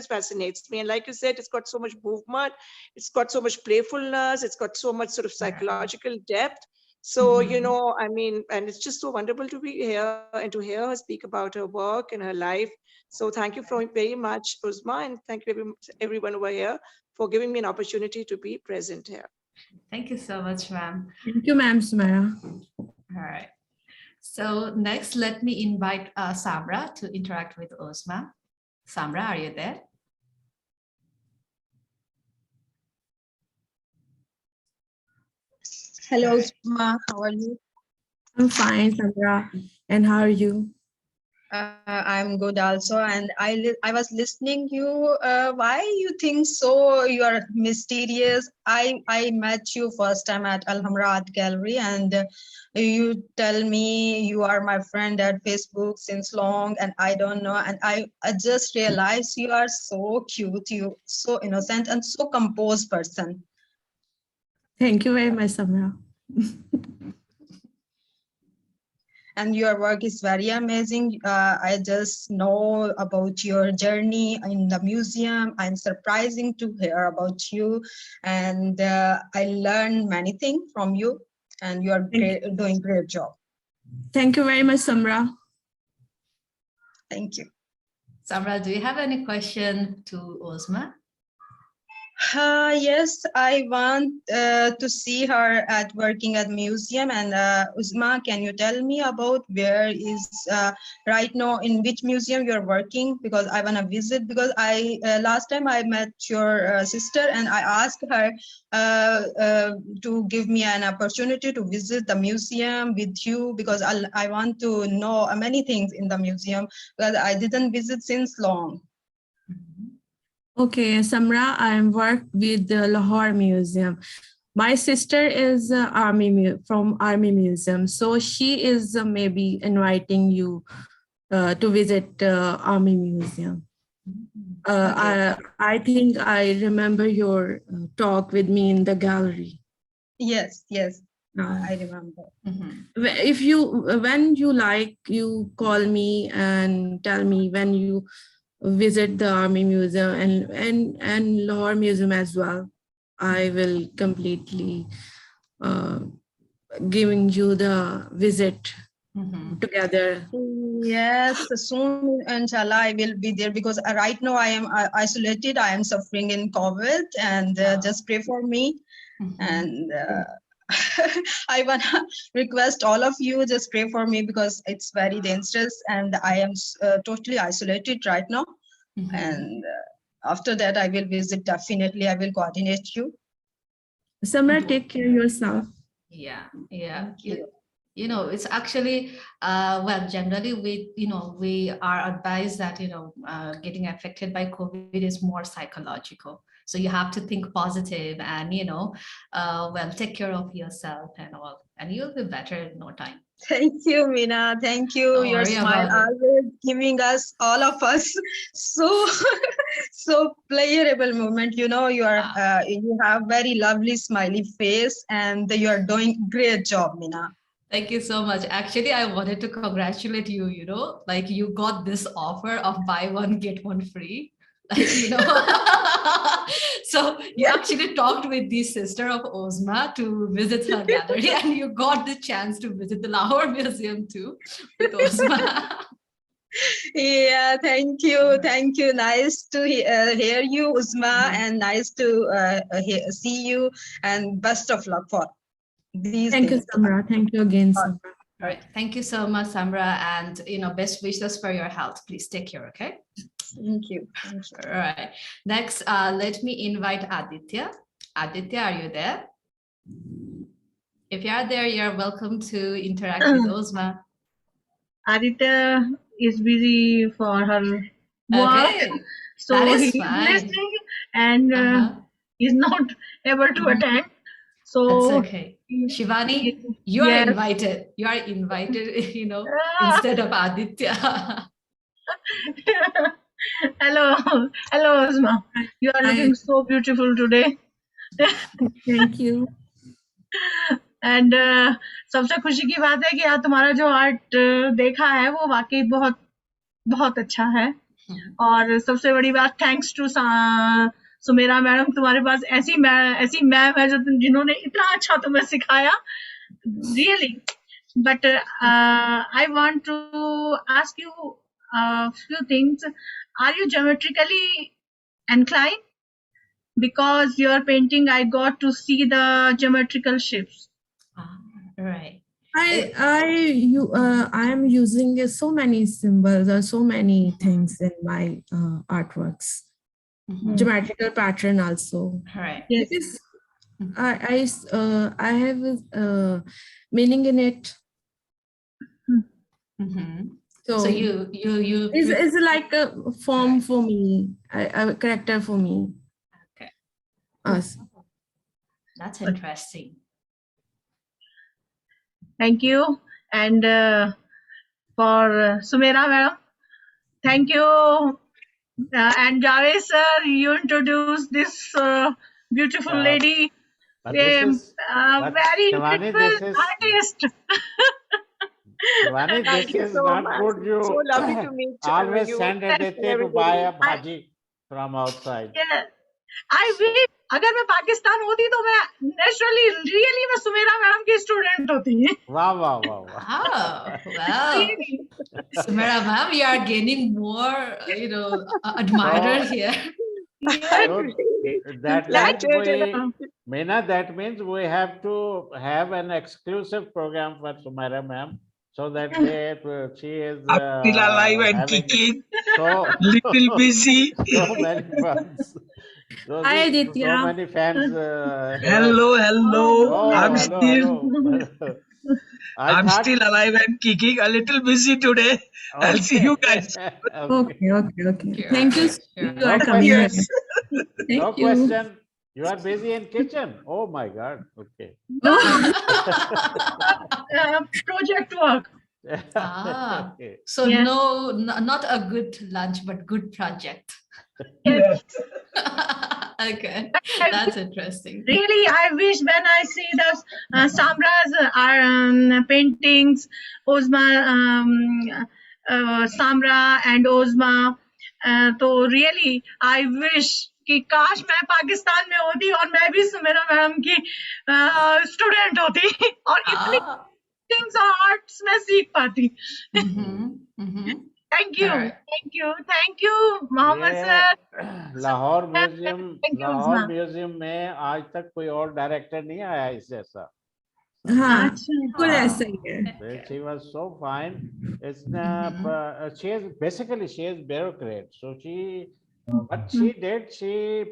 fascinates me. And like you said, it's got so much movement, it's got so much playfulness, it's got so much psychological depth. So, and it's just so wonderful to be here and to hear her speak about her work and her life. So thank you very much, Ozma, and thank you everyone over here for giving me an opportunity to be present here. Thank you so much, ma'am. Thank you, ma'am, Sumaira. All right. So next, let me invite Samra to interact with Ozma. Samra, are you there? Hello, Ozma. How are you? I'm fine, Samra. And how are you? I'm good also, and I was listening you. Why you think so? You are mysterious. I met you first time at Alhambra Art Gallery, and you tell me you are my friend at Facebook since long, and I don't know. And I just realized you are so cute, you so innocent and so composed person. Thank you very much, Samra. And your work is very amazing. I just know about your journey in the museum. I'm surprising to hear about you, and I learned many things from you, and you are doing great job. Thank you very much, Samra. Thank you. Samra, do you have any question to Ozma? Yes, I want to see her at working at museum. And Ozma, can you tell me about where is right now, in which museum you're working? Because I want to visit, because I last time I met your sister and I asked her to give me an opportunity to visit the museum with you, because I want to know many things in the museum, because I didn't visit since long. Okay, Samra, I work with the Lahore Museum. My sister is from Army Museum, so she is maybe inviting you to visit Army Museum. Okay. I think I remember your talk with me in the gallery. Yes, I remember. If when you like, you call me and tell me when you visit the Army Museum and Lahore Museum as well. I will completely giving you the visit together. Yes, soon, inshallah, I will be there, because right now I am isolated. I am suffering in COVID, and just pray for me. And I wanna request all of you just pray for me because it's very dangerous and I am totally isolated right now. Mhm. And after that, I will visit. Definitely, I will coordinate you. Samra, Mhm. take care of yourself. Yeah, yeah. Thank you. You know, it's actually, well, generally we are advised that, getting affected by COVID is more psychological. So you have to think positive and, well, take care of yourself and all, and you'll be better in no time. Thank you, Meena. Thank you. Don't Your worry smile about it. always giving us, all of us, so so pleasurable moment. You know, you have very lovely smiley face, and you are doing great job, Meena. Thank you so much. Actually, I wanted to congratulate you, like you got this offer of buy one, get one free. Like, so you actually talked with the sister of Ozma to visit her gallery and you got the chance to visit the Lahore Museum too with Ozma. Yeah, thank you. Thank you. Nice to hear you, Uzma, and nice to see you. And best of luck for these Thank you, days to come. Samra. Thank you again, Samra. All right. Thank you so much, Samra. And, best wishes for your health. Please take care, okay? Thank you. Thank you. All right. Next, let me invite Aditya. Aditya, are you there? If you are there, you're welcome to interact with Ozma. Aditya is busy for her work, Okay, so that is he is fine. listening and is not able to attend. That's So okay. Shivani, he- you are yes. invited. You are invited, instead of Aditya. Hello, hello, Ozma. You are Hi. looking so beautiful today. Thank you. And सबसे खुशी की बात है कि आज तुम्हारा जो art देखा है वो वाकई बहुत बहुत अच्छा है और सबसे बड़ी बात थैंक्स टू सुमेरा मैडम, तुम्हारे पास ऐसी मैम है जो जिन्होंने इतना अच्छा तुम्हें सिखाया, really. But I want to ask you few things. Are you geometrically inclined? Because your painting, I got to see the geometrical shapes. Right. I am using so many symbols or so many things in my artworks. Geometrical pattern also. Right. Yes. Because I have meaning in it. So you it's like a form for me, a character for me. Okay. Us. That's interesting. Thank you. And for Sumera madam, thank you. And Javed sir, you introduced this beautiful lady, very Shivani, beautiful artist. Shivani, Thank this you is so not much. good. You So lovely to meet always you send a and dete to everybody. buy a bhaji from outside. Yeah. I wish अगर मैं पाकिस्तान होती तो मैं naturally really मैं Sumera madam की student होती. Wow, wow, wow, wow. Oh, well, Sumera ma'am, you are gaining more, admirer here. So that Flattered. Meena, that means we have to have an exclusive program for Sumaira ma'am, so that she is Still alive and having kicking. so Little busy. so many fans. Hi, Aditya. So many fans. Hello, hello. Oh, I'm hello. I'm still alive and kicking. A little busy today. I'll see you guys. Okay. Sure, Thank you. sure. You are coming here. Yes. Thank No you. question. You are busy in kitchen. Oh my God. Okay. Project work. Ah. Okay. So Yeah. no, not a good lunch, but good project. Yes. Okay, that's interesting. Really, I wish when I see the Samra's paintings, Ozma, Samra and Ozma, तो really I wish कि काश मैं पाकिस्तान में होती और मैं भी Sumera madam की स्टूडेंट होती और इतनी things arts में सीख पाती. Thank you, Alright. thank you, Mohammad sir. Lahore Thank you, Uzma. Museum में आज तक कोई और डायरेक्टर नहीं आया इस जैसा. हाँ अच्छा बिल्कुल ऐसा ही है. She was so fine. It's she is bureaucrat. So what she did, she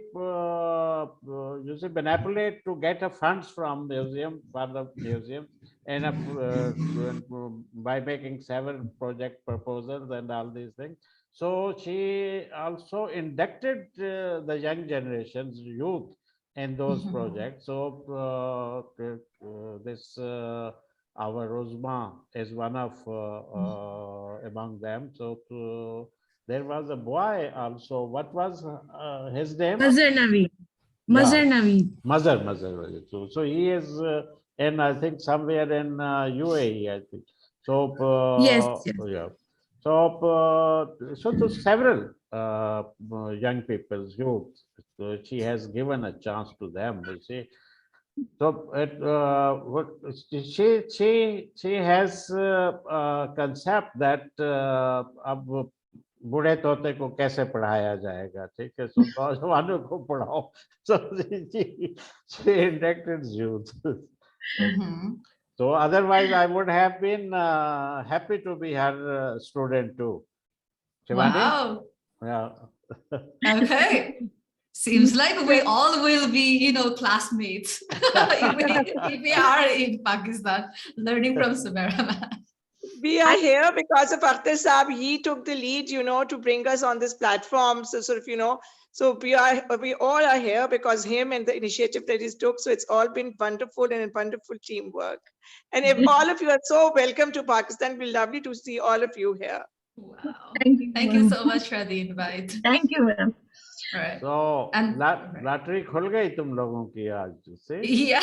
you see, manipulate to get a funds from museum for the museum, and by making several project proposals and all these things. So she also inducted the young generations, youth, in those projects. So this. Our Ozma is one of among them. So there was a boy also. What was his name? Mazhar Naveed. Mazhar Naveed. Mazhar. So he is in, I think, somewhere in UAE, I think. So Yes. yeah. So several young people, youth. So she has given a chance to them. You see. So what she has a concept that अब बूढ़े तोते को कैसे पढ़ाया जाएगा, ठीक है, so नौजवानों को पढ़ाओ. So she inducted youth. So otherwise I would have been happy to be her student too. Shivani? Wow. Yeah. Okay. Seems like we all will be, classmates if we are in Pakistan learning from Sumaira. We are here because of Akhtar Saab. He took the lead, to bring us on this platform. So sort of, so we all are here because him and the initiative that he took. So it's all been wonderful and a wonderful teamwork. And if all of you are so welcome to Pakistan, it'll be lovely to see all of you here. Wow. Thank you so much for the invite. Thank you, ma'am. Right. So lottery खुल गई तुम लोगों की आज से. Yeah.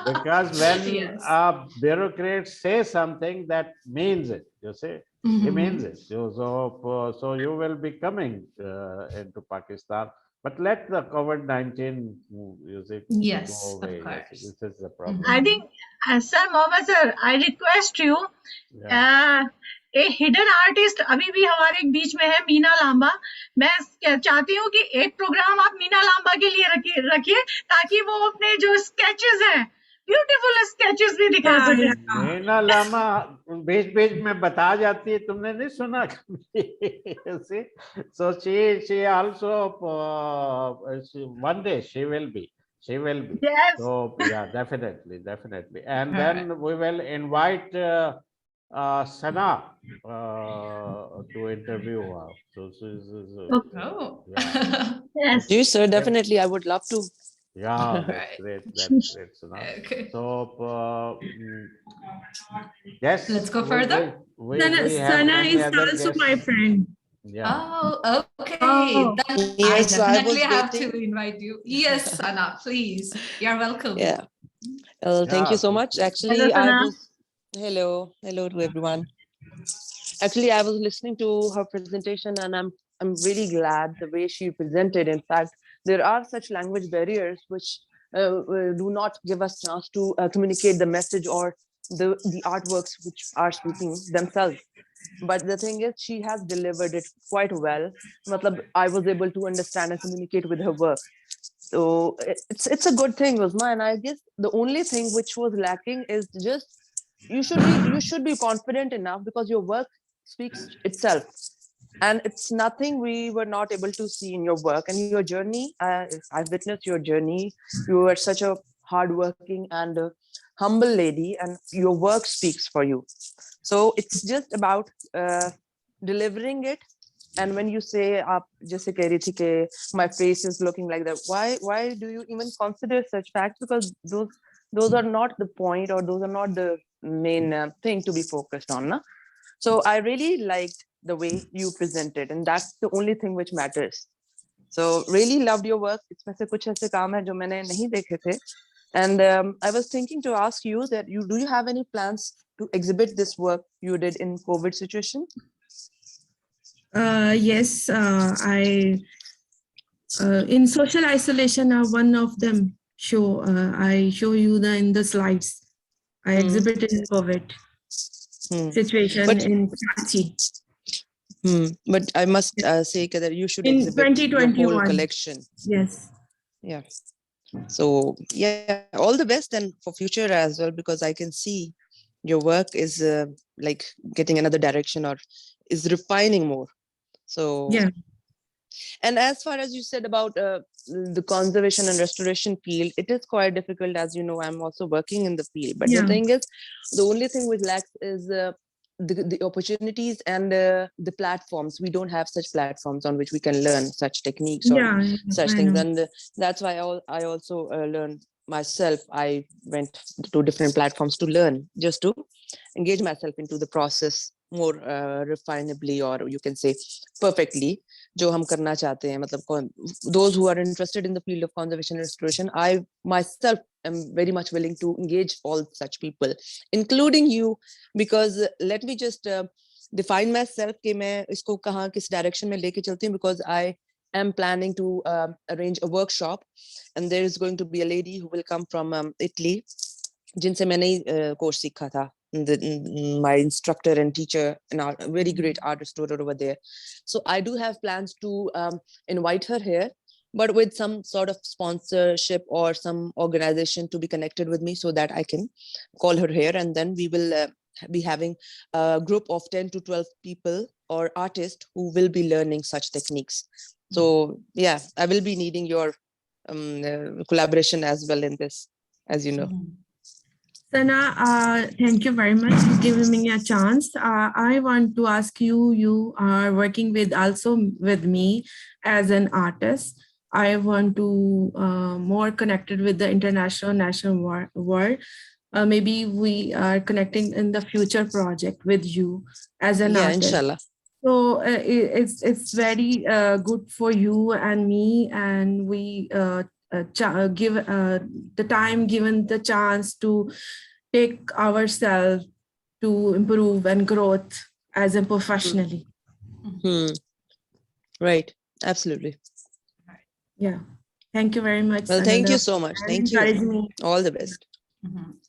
Because when a bureaucrat says something, that means it. You see, he means it. So you will be coming into Pakistan, but let the COVID-19, yes, go away. of course. This is the problem. I think, Sir Mohammed sir, I request you, a hidden artist अभी भी हमारे बीच में है, मीना लांबा. मैं चाहती हूँ कि एक प्रोग्राम आप मीना लांबा के लिए रखिए ताकि वो अपने जो स्केचेस हैं, ब्यूटीफुल स्केचेस भी दिखा सके. मीना लामा बीच में बता जाती है, तुमने नहीं सुना कभी? So she also one day she will be. Yes. So yeah, definitely, and then we will invite Sana to interview her. So Yes. Yes, sir, definitely. I would love to. Yeah, that's great. Sana. Okay. So yes, let's go further. Sana is also my friend. Yeah. Oh, okay. Then Yes, I I definitely was have to waiting. invite you. Yes, Sana, please. You're welcome. Yeah. Thank you so much. Actually, Hello, I Sana. was. Hello to everyone. Actually, I was listening to her presentation, and I'm really glad the way she presented. In fact, there are such language barriers which do not give us chance to communicate the message or the artworks which are speaking themselves. But the thing is, she has delivered it quite well. Matlab, I was able to understand and communicate with her work. So it's a good thing, Ozma. And I guess the only thing which was lacking is just you should be confident enough because your work speaks itself. And it's nothing we were not able to see in your work and your journey. I've witnessed your journey. You are such a hardworking and humble lady, and your work speaks for you. So it's just about delivering it. And when you say, "Jaise keh rahi thi ke my face is looking like that," why do you even consider such facts? Because those are not the point, or those are not the main thing to be focused on. Na? So I really liked the way you presented, and that's the only thing which matters. So really loved your work. इसमें से कुछ ऐसे काम है जो मैंने नहीं देखे थे. And I was thinking to ask you that do you have any plans to exhibit this work you did in COVID situation? Yes, I in social isolation, one of them I show you in the slides. I exhibited in COVID situation in Karachi. But I must say that you should in exhibit your whole 2021 collection. Yes. Yeah. So yeah, all the best and for future as well, because I can see your work is like getting another direction or is refining more. So, Yeah, and as far as you said about the conservation and restoration field, it is quite difficult. As you know, I'm also working in the field. But the yeah, thing is, the only thing which lacks is the opportunities and the platforms. We don't have such platforms on which we can learn such techniques or yeah, such I things. know. And that's why I also learned myself. I went to different platforms to learn, just to engage myself into the process more refinably, or you can say perfectly, जो हम करना चाहते हैं, मतलब those who are interested in the field of conservation and restoration. I myself am very much willing to engage all such people, including you, because let me just define myself कि मैं इसको कहाँ किस direction में लेके चलती हूँ, because I am planning to arrange a workshop, and there is going to be a lady who will come from Italy, जिनसे मैंने course सीखा था. My instructor and teacher, a very great art restorer over there. So I do have plans to invite her here, but with some sort of sponsorship or some organization to be connected with me, so that I can call her here, and then we will be having a group of 10 to 12 people or artists who will be learning such techniques. So yeah, I will be needing your collaboration as well in this, as you know. Sana, thank you very much for giving me a chance. I want to ask you, you are working with also with me as an artist. I want to more connected with the international national world. Maybe we are connecting in the future project with you as an Yeah, artist. inshallah. So it's very good for you and me, and we give the time given the chance to take ourselves to improve and growth as a professionally. Right, absolutely. Yeah, thank you very much. Well, thank Sanada. you so much. And Thank you. encourage me. All the best.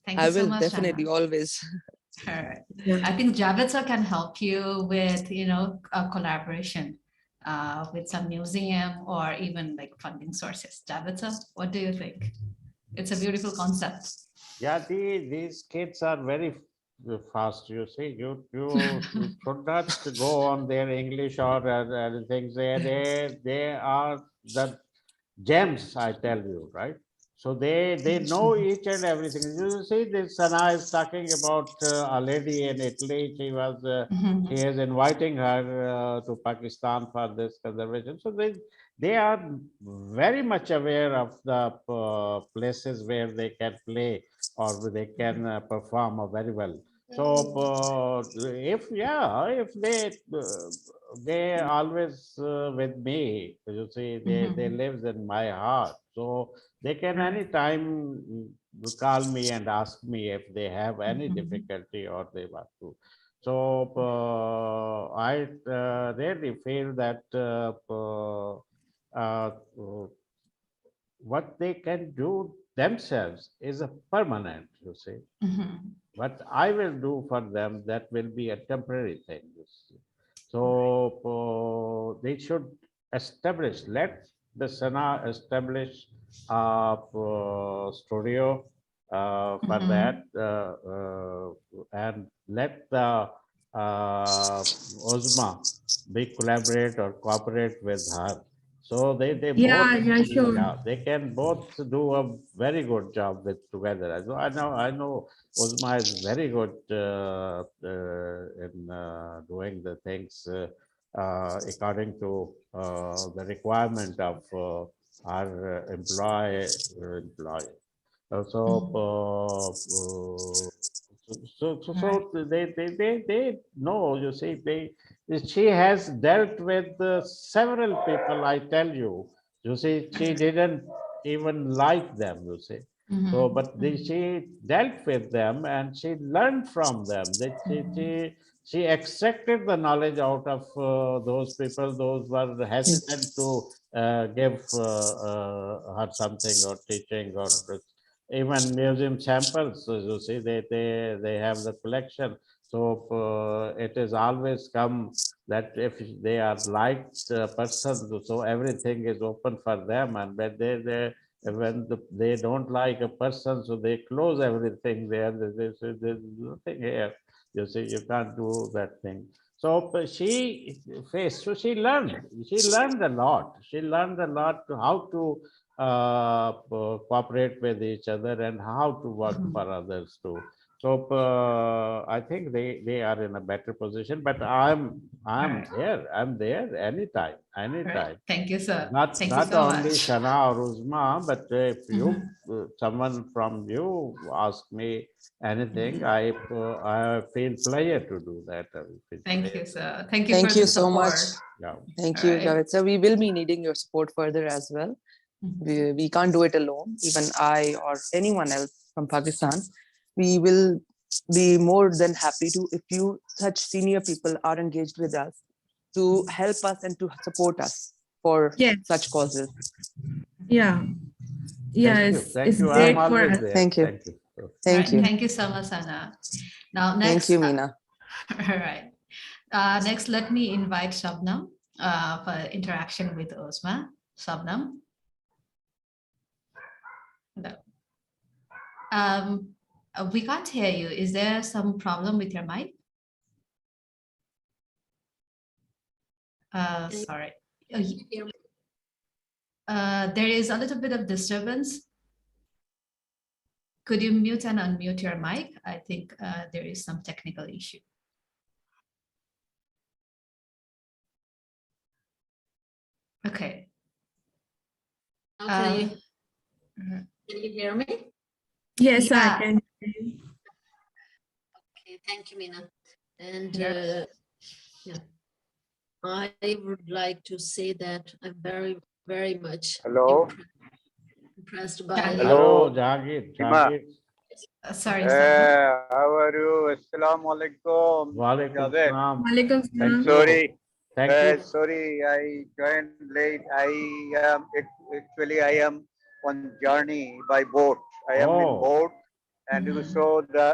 Thank you I so will much, definitely Anna. always. All right. Yeah. I think Javed sir can help you with, a collaboration with some museum or even like funding sources. Javed sir, what do you think? It's a beautiful concept. Yeah, these kids are very fast. You see, you should not go on their English or things. They are the gems, I tell you, right? So they know each and everything. You see, this Sana is talking about a lady in Italy. She is inviting her to Pakistan for this conservation. So they are very much aware of the places where they can play or they can perform very well. So if they always with me, you see, they lives in my heart. So they can anytime call me and ask me if they have any difficulty or they want to. So I really feel that uh, what they can do themselves is a permanent, you see. What I will do for them, that will be a temporary thing. You see. So they should establish, let the Sana establish a studio for that, and let the Ozma be collaborate or cooperate with her. So they both, Yeah, sure. yeah, they can both do a very good job with together. I know Ozma is very good in doing the things according to the requirement of our employee. So know, you see, she has dealt with several people, I tell you. You see, she didn't even like them, you see. So, but she dealt with them and she learned from them. She extracted the knowledge out of those people, those were hesitant to give her something or teaching or even museum samples. You see, they have the collection. So it is always come that if they are liked person, so everything is open for them, and when when they don't like a person, so they close everything there. They say there's nothing here. You see, you can't do that thing. So she faced, so she learned a lot. She learned a lot to how to cooperate with each other and how to work for others too. So I think they are in a better position, but I'm Right. there. I'm there anytime. Right. Thank you, sir. Not Thank you so only much. Sana or Uzma, but if you someone from you ask me anything, I feel pleasure to do that. Thank you, sir. Thank you Thank for you the so much. support. Yeah. Thank you, Alright. Javed sir. We will be needing your support further as well. We can't do it alone. Even I or anyone else from Pakistan, we will be more than happy to, if you such senior people are engaged with us, to help us and to support us for Yes. such causes. Yeah. Yeah, Thank you. great I'm for always us. there. Thank you. Thank you. Thank you. Thank you so much, Sana. Now, next. Thank you, Meena. All right. Next, let me invite Shabnam for interaction with Ozma. Shabnam. Hello. We can't hear you. Is there some problem with your mic? Sorry. There is a little bit of disturbance. Could you mute and unmute your mic? I think there is some technical issue. Okay. Can you hear me? Yes, Yeah. I can. Okay, thank you, Meena. And Yeah. yeah, I would like to say that I'm very, very much impressed by. Hello, Jahangir. Sorry, Shabnam. How are you? Assalamu alaikum. Walaikum salam. Walaikum salam. Sorry. Thank you. Sorry, I joined late. I am on journey by boat. I am in boat, and you saw the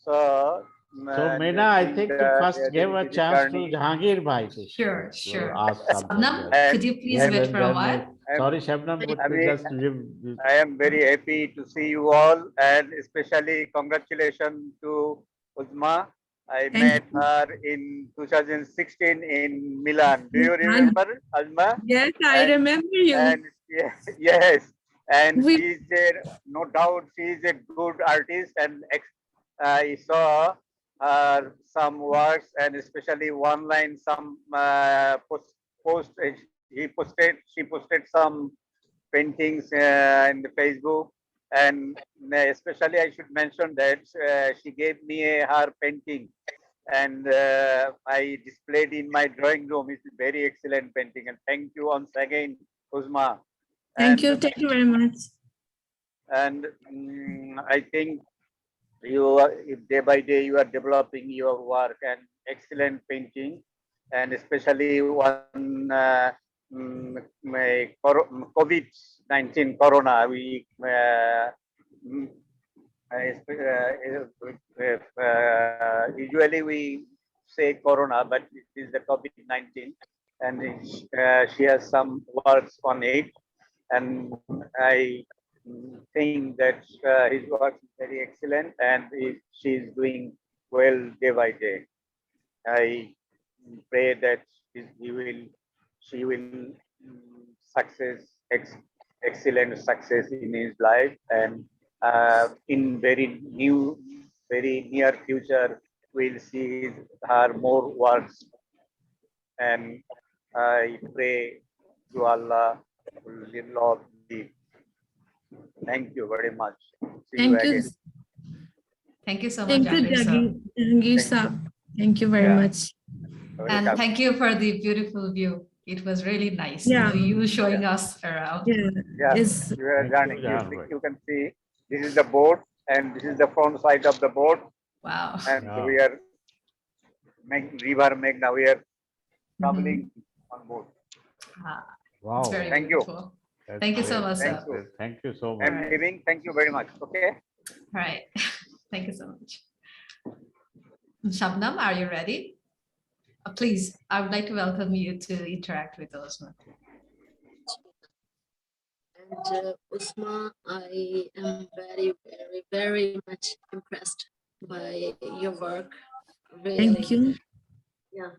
So Meena, I think you first give a chance to Jahangir bhai to Sure. ask something. Shabnam, could you please wait for a while? Sorry, Shabnam, would you just give. I am very happy to see you all, and especially congratulations to Uzma. I met her in 2016 in Milan. Do you remember, Uzma? Yes, I remember you. And yes, and she's no doubt she is a good artist, and I saw her some works, and especially one line, some she posted some paintings in the Facebook, and especially I should mention that she gave me her painting, and I displayed in my drawing room. It's a very excellent painting, and thank you once again, Uzma. Thank you very much. And I think you are, day by day you are developing your work, and excellent painting, and especially one COVID-19 Corona. We usually we say Corona, but it is the COVID-19, and she has some works on it, and I think that his work is very excellent, and she is doing well day by day. I pray that she will excellent success in his life, and in very near future we'll see her more works, and I pray to Allah Lord. Thank you very much. Thank you. Thank you so much. Thank you, Jahangir sir. Thank you very much. And thank you for the beautiful view. It was really nice. You showing us around. Yes. You can see this is the boat, and this is the front side of the boat. Wow. And we are River Meghna. We are traveling on boat. Wow. Thank beautiful. you. Thank you so much, sir. Thank you so much. I'm leaving. Thank you very much. Okay. All right. Thank you so much. Shabnam, are you ready? Please, I would like to welcome you to interact with Ozma. And Ozma, I am very, very, very much impressed by your work. Really. Thank you. Yeah.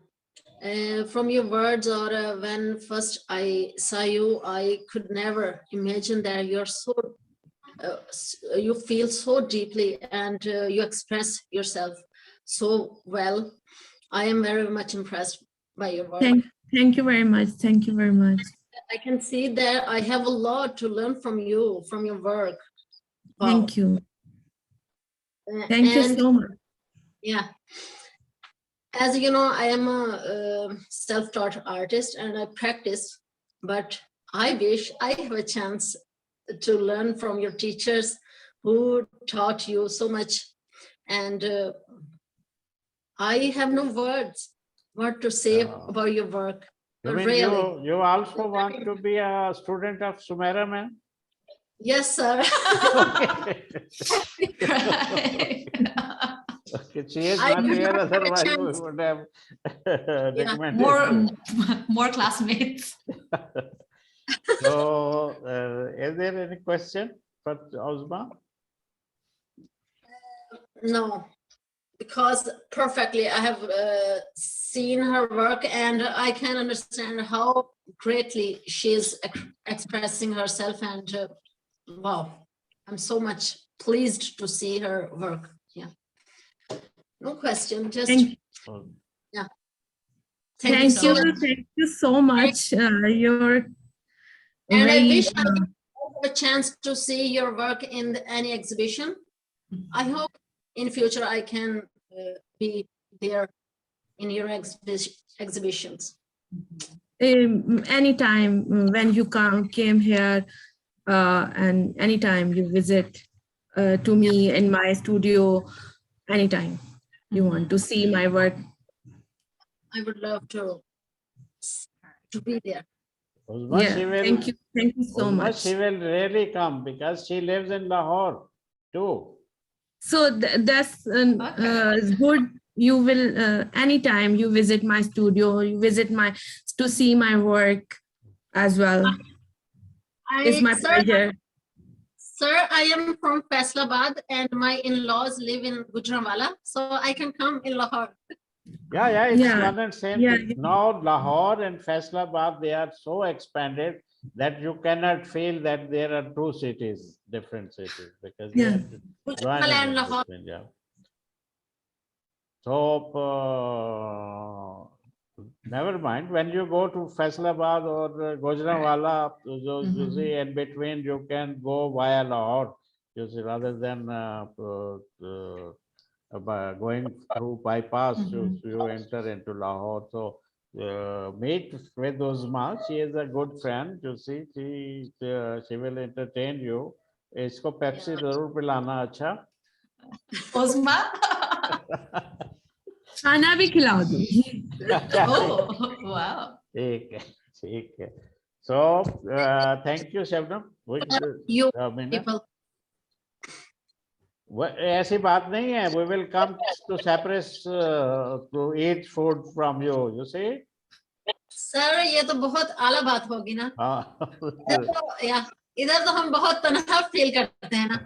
From your words, or when first I saw you, I could never imagine that you're so, you feel so deeply, and you express yourself so well. I am very much impressed by your work. Thank you very much. Thank you very much. I can see that I have a lot to learn from you, from your work. Wow. Thank you. Thank you so much. Yeah. As you know, I am a self-taught artist and I practice, but I wish I have a chance to learn from your teachers who taught you so much. And I have no words what to say about your work. You mean really. you also want to be a student of Sumaira, man? Yes, sir. Okay, she is not here, otherwise we would have recommended. More classmates. So, is there any question for Ozma? No, because perfectly I have seen her work and I can understand how greatly she is expressing herself, and wow, I'm so much pleased to see her work. Yeah. No question, just yeah. Thank you so much. You're and very, I wish I have a chance to see your work in any exhibition. I hope in future I can be there in your exhibitions. Anytime when you came here, and anytime you visit to me in my studio, anytime you want to see my work. I would love to be there. Ozma, yeah, thank you so much. She will really come because she lives in Lahore too. So that's good. You will anytime you visit my studio, you visit to see my work as well. It's my pleasure. Sir, I am from Faisalabad and my in-laws live in Gujranwala, so I can come in Lahore. Yeah, it's one and same thing. Now Lahore and Faisalabad, they are so expanded that you cannot feel that there are two cities, different cities, because they are joining in between, yeah. So never mind. When you go to Faisalabad or Gujranwala, you see in between you can go via Lahore, you see, rather than going through bypass, you enter into Lahore. So meet with Ozma. She is a good friend. You see, she will entertain you. इसको Pepsi जरूर पिलाना अच्छा. Ozma. खाना भी खिला दूंगी. Oh, wow. ठीक है. So thank you, Shabnam. You people. ऐसी बात नहीं है. We will come to Cyprus to eat food from you. You see? Sir, ये तो बहुत आला बात होगी ना. इधर तो हम बहुत तन्हा फील करते हैं ना.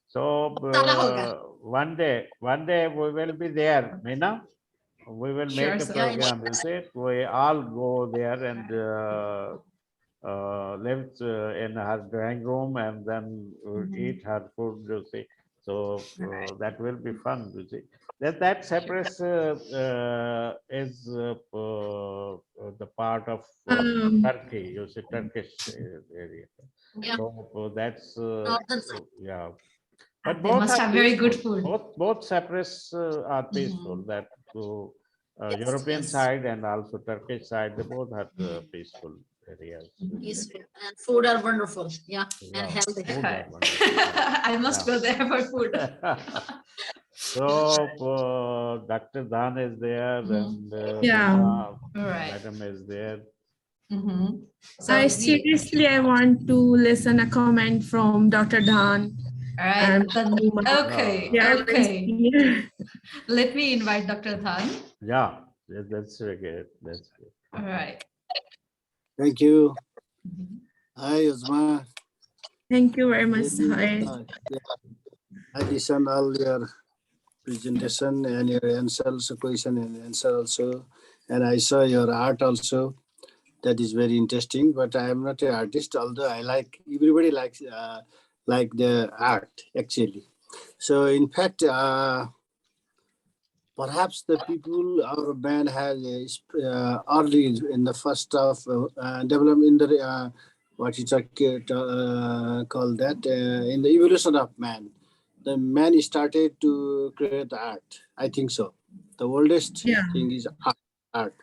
So one day we will be there, Meena. We will make a program. You see, we all go there and live in her drawing room and then eat her food. You see, so that will be fun. You see, that Cyprus is the part of Turkey. You see, Turkish area. Yeah. So that's yeah. But they must have very good food. Both Cyprus are peaceful. That European side and also Turkish side, they both have peaceful areas. Peaceful and food are wonderful. Yeah, and healthy. I must go there for food. So Dr. Dan is there and Madam is there. So I seriously, I want to listen a comment from Dr. Dan. All right. Okay. Let me invite Dr. Dhan. Yeah, that's good. That's good. All right. Thank you. Hi, Ozma. Thank you very much. Really, I listen all your presentation and your answers, question and answer also, and I saw your art also. That is very interesting. But I am not an artist, although I like everybody like the art actually. So in fact, perhaps the people our man has early in the first of development in the what you call that in the evolution of man. The man started to create art. I think so. The oldest thing is art.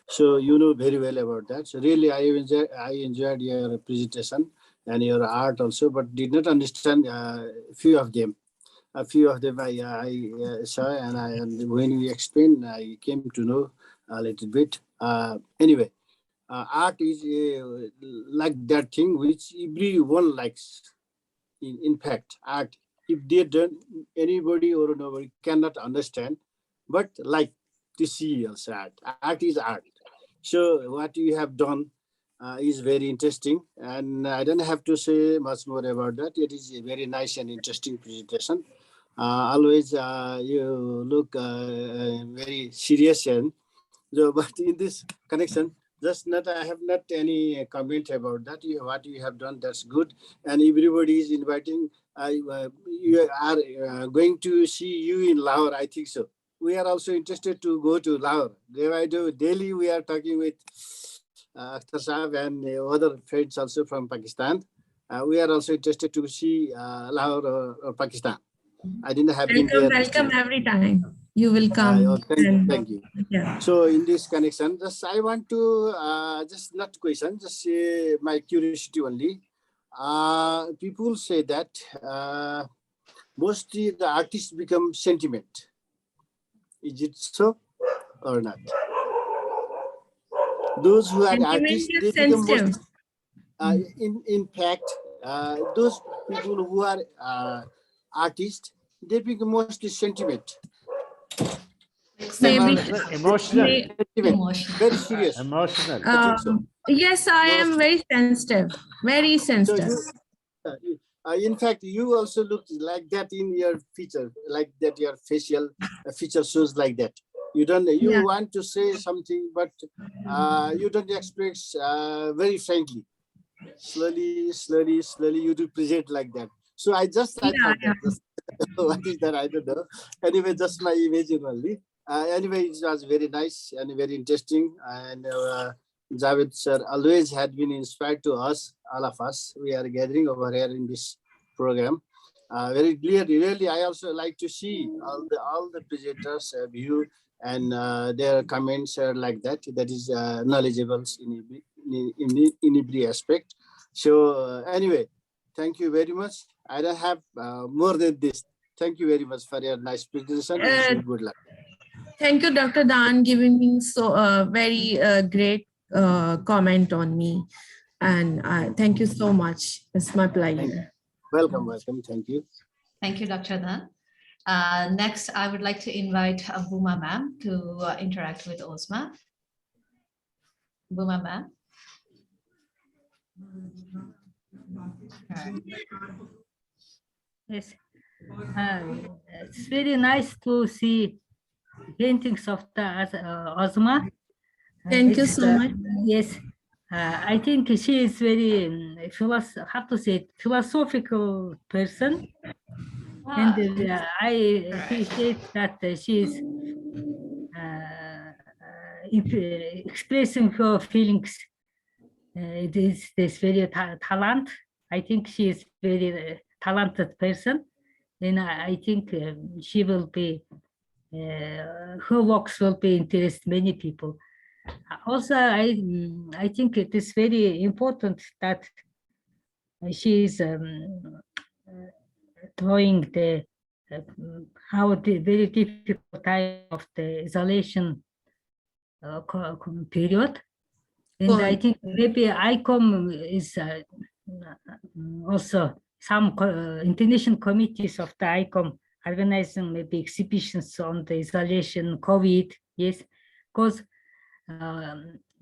So you know very well about that. So really, I enjoyed your presentation and your art also, but did not understand few of them. A few of them I saw, and when you explained, I came to know a little bit. Anyway, art is like that thing which everyone likes. In fact, art, if they don't, anybody or nobody cannot understand, but like to see also art. Art is art. So what you have done is very interesting, and I don't have to say much more about that. It is a very nice and interesting presentation. Always you look very serious, and so, but in this connection, just not I have not any comment about that. What you have done, that's good, and everybody is inviting. You are going to see you in Lahore, I think so. We are also interested to go to Lahore. Daily we are talking with Akhtar Saab and other friends also from Pakistan. We are also interested to see Lahore or Pakistan. I didn't have been there. Welcome every time. You will come. Thank you. Yeah. So in this connection, just I want to just not question, just say my curiosity only. People say that mostly the artists become sentiment. Is it so or not? Those who are artists, they become most, in fact, those people who are artists, they become mostly sentiment. Maybe emotional. Very serious. Emotional. I think so. Yes, I am very sensitive. Very sensitive. So in fact, you also look like that in your feature, like that your facial feature shows like that. You don't. You want to say something, but you don't express very frankly. Slowly, you do present like that. So I thought that. What is that? I don't know. Anyway, just my imagine only. Anyway, it was very nice and very interesting. And Javed sir always had been inspired to us, all of us. We are gathering over here in this program. Very clearly, really, I also like to see all the presenters' view and their comments are like that. That is knowledgeable in every aspect. So anyway, thank you very much. I don't have more than this. Thank you very much for your nice presentation. Good luck. Thank you, Dr. Dan, giving me so very great comment on me. And thank you so much. It's my pleasure. Welcome. Thank you. Thank you, Dr. Dan. Next, I would like to invite Buma ma'am to interact with Ozma. Buma ma'am. Yes, it's very nice to see paintings of the Ozma. Thank you so much. Yes, I think she is very philosophical person, and I appreciate that she is expressing her feelings. It is this very talent. I think she is very talented person, and I think she will be. Her works will be interest many people. Also, I think it is very important that she is drawing the how the very difficult time of the isolation period, and I think maybe ICOM is also some international committees of the ICOM organizing maybe exhibitions on the isolation, COVID, yes, because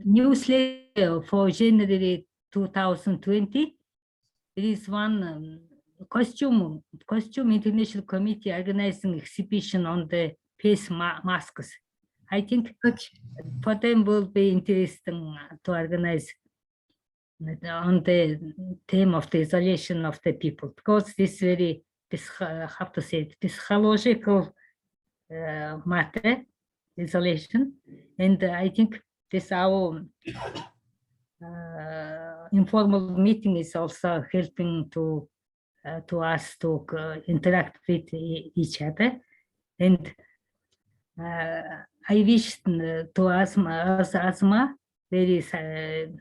newsletter for January 2020 there is one costume international committee organizing exhibition on the face masks. I think for them will be interesting to organize on the theme of the isolation of the people, because this very, how to say it, psychological matter, isolation, and I think this our informal meeting is also helping to us to interact with each other, and I wish to Ozma very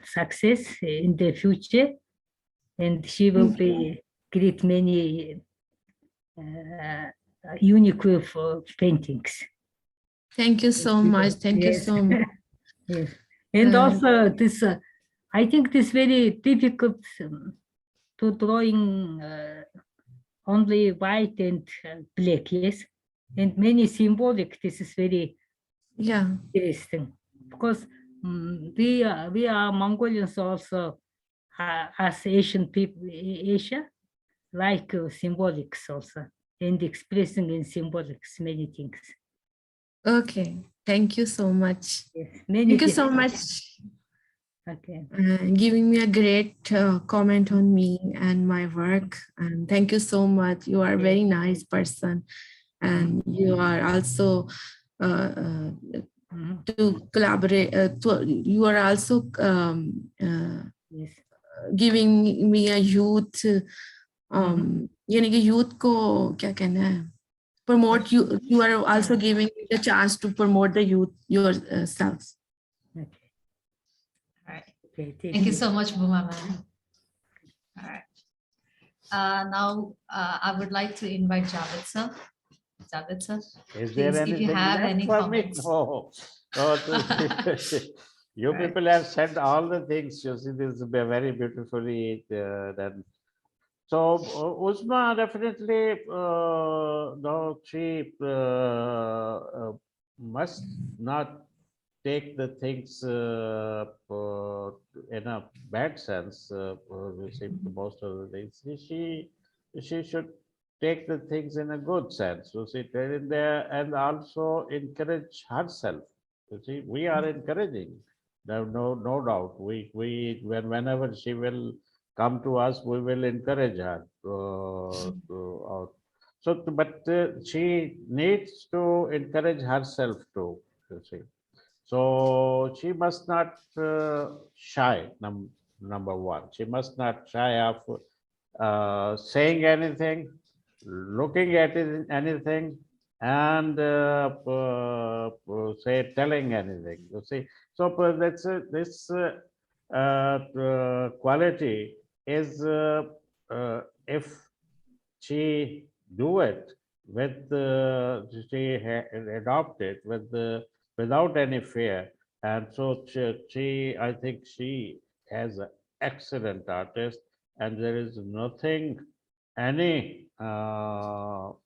success in the future, and she will be create many unique paintings. Thank you so much. Thank you so much. Yes. And also this, I think this very difficult to drawing only white and black, yes, and many symbolic. This is very interesting, because we are Mongolians also, as Asian people, Asia, like symbolics also, and expressing in symbolics many things. Okay, thank you so much. Yes, thank you so much. Okay. Giving me a great comment on me and my work, and thank you so much. You are a very nice person, and you are also to collaborate. You are also giving me a youth. यानी कि youth को क्या कहना है? Promote you. You are also giving me the chance to promote the youth yourselves. All right. Thank you so much, Bhuma ma'am. All right. Now I would like to invite Javed sir. Javed sir, is there please, if you anything have left any for comments. me? No. You people have said all the things. You see, this is very beautifully done. So Ozma definitely, no, she must not take the things in a bad sense. You see, most of the things she should take the things in a good sense. You see, in there, and also encourage herself. You see, we are encouraging. No doubt. Whenever she will come to us, we will encourage her. But she needs to encourage herself too. You see, so she must not shy. Number one, she must not shy of saying anything, looking at anything, and say telling anything. You see, so that's this quality is if she do it with she adopt it with without any fear, and so I think she has an excellent artist, and there is nothing any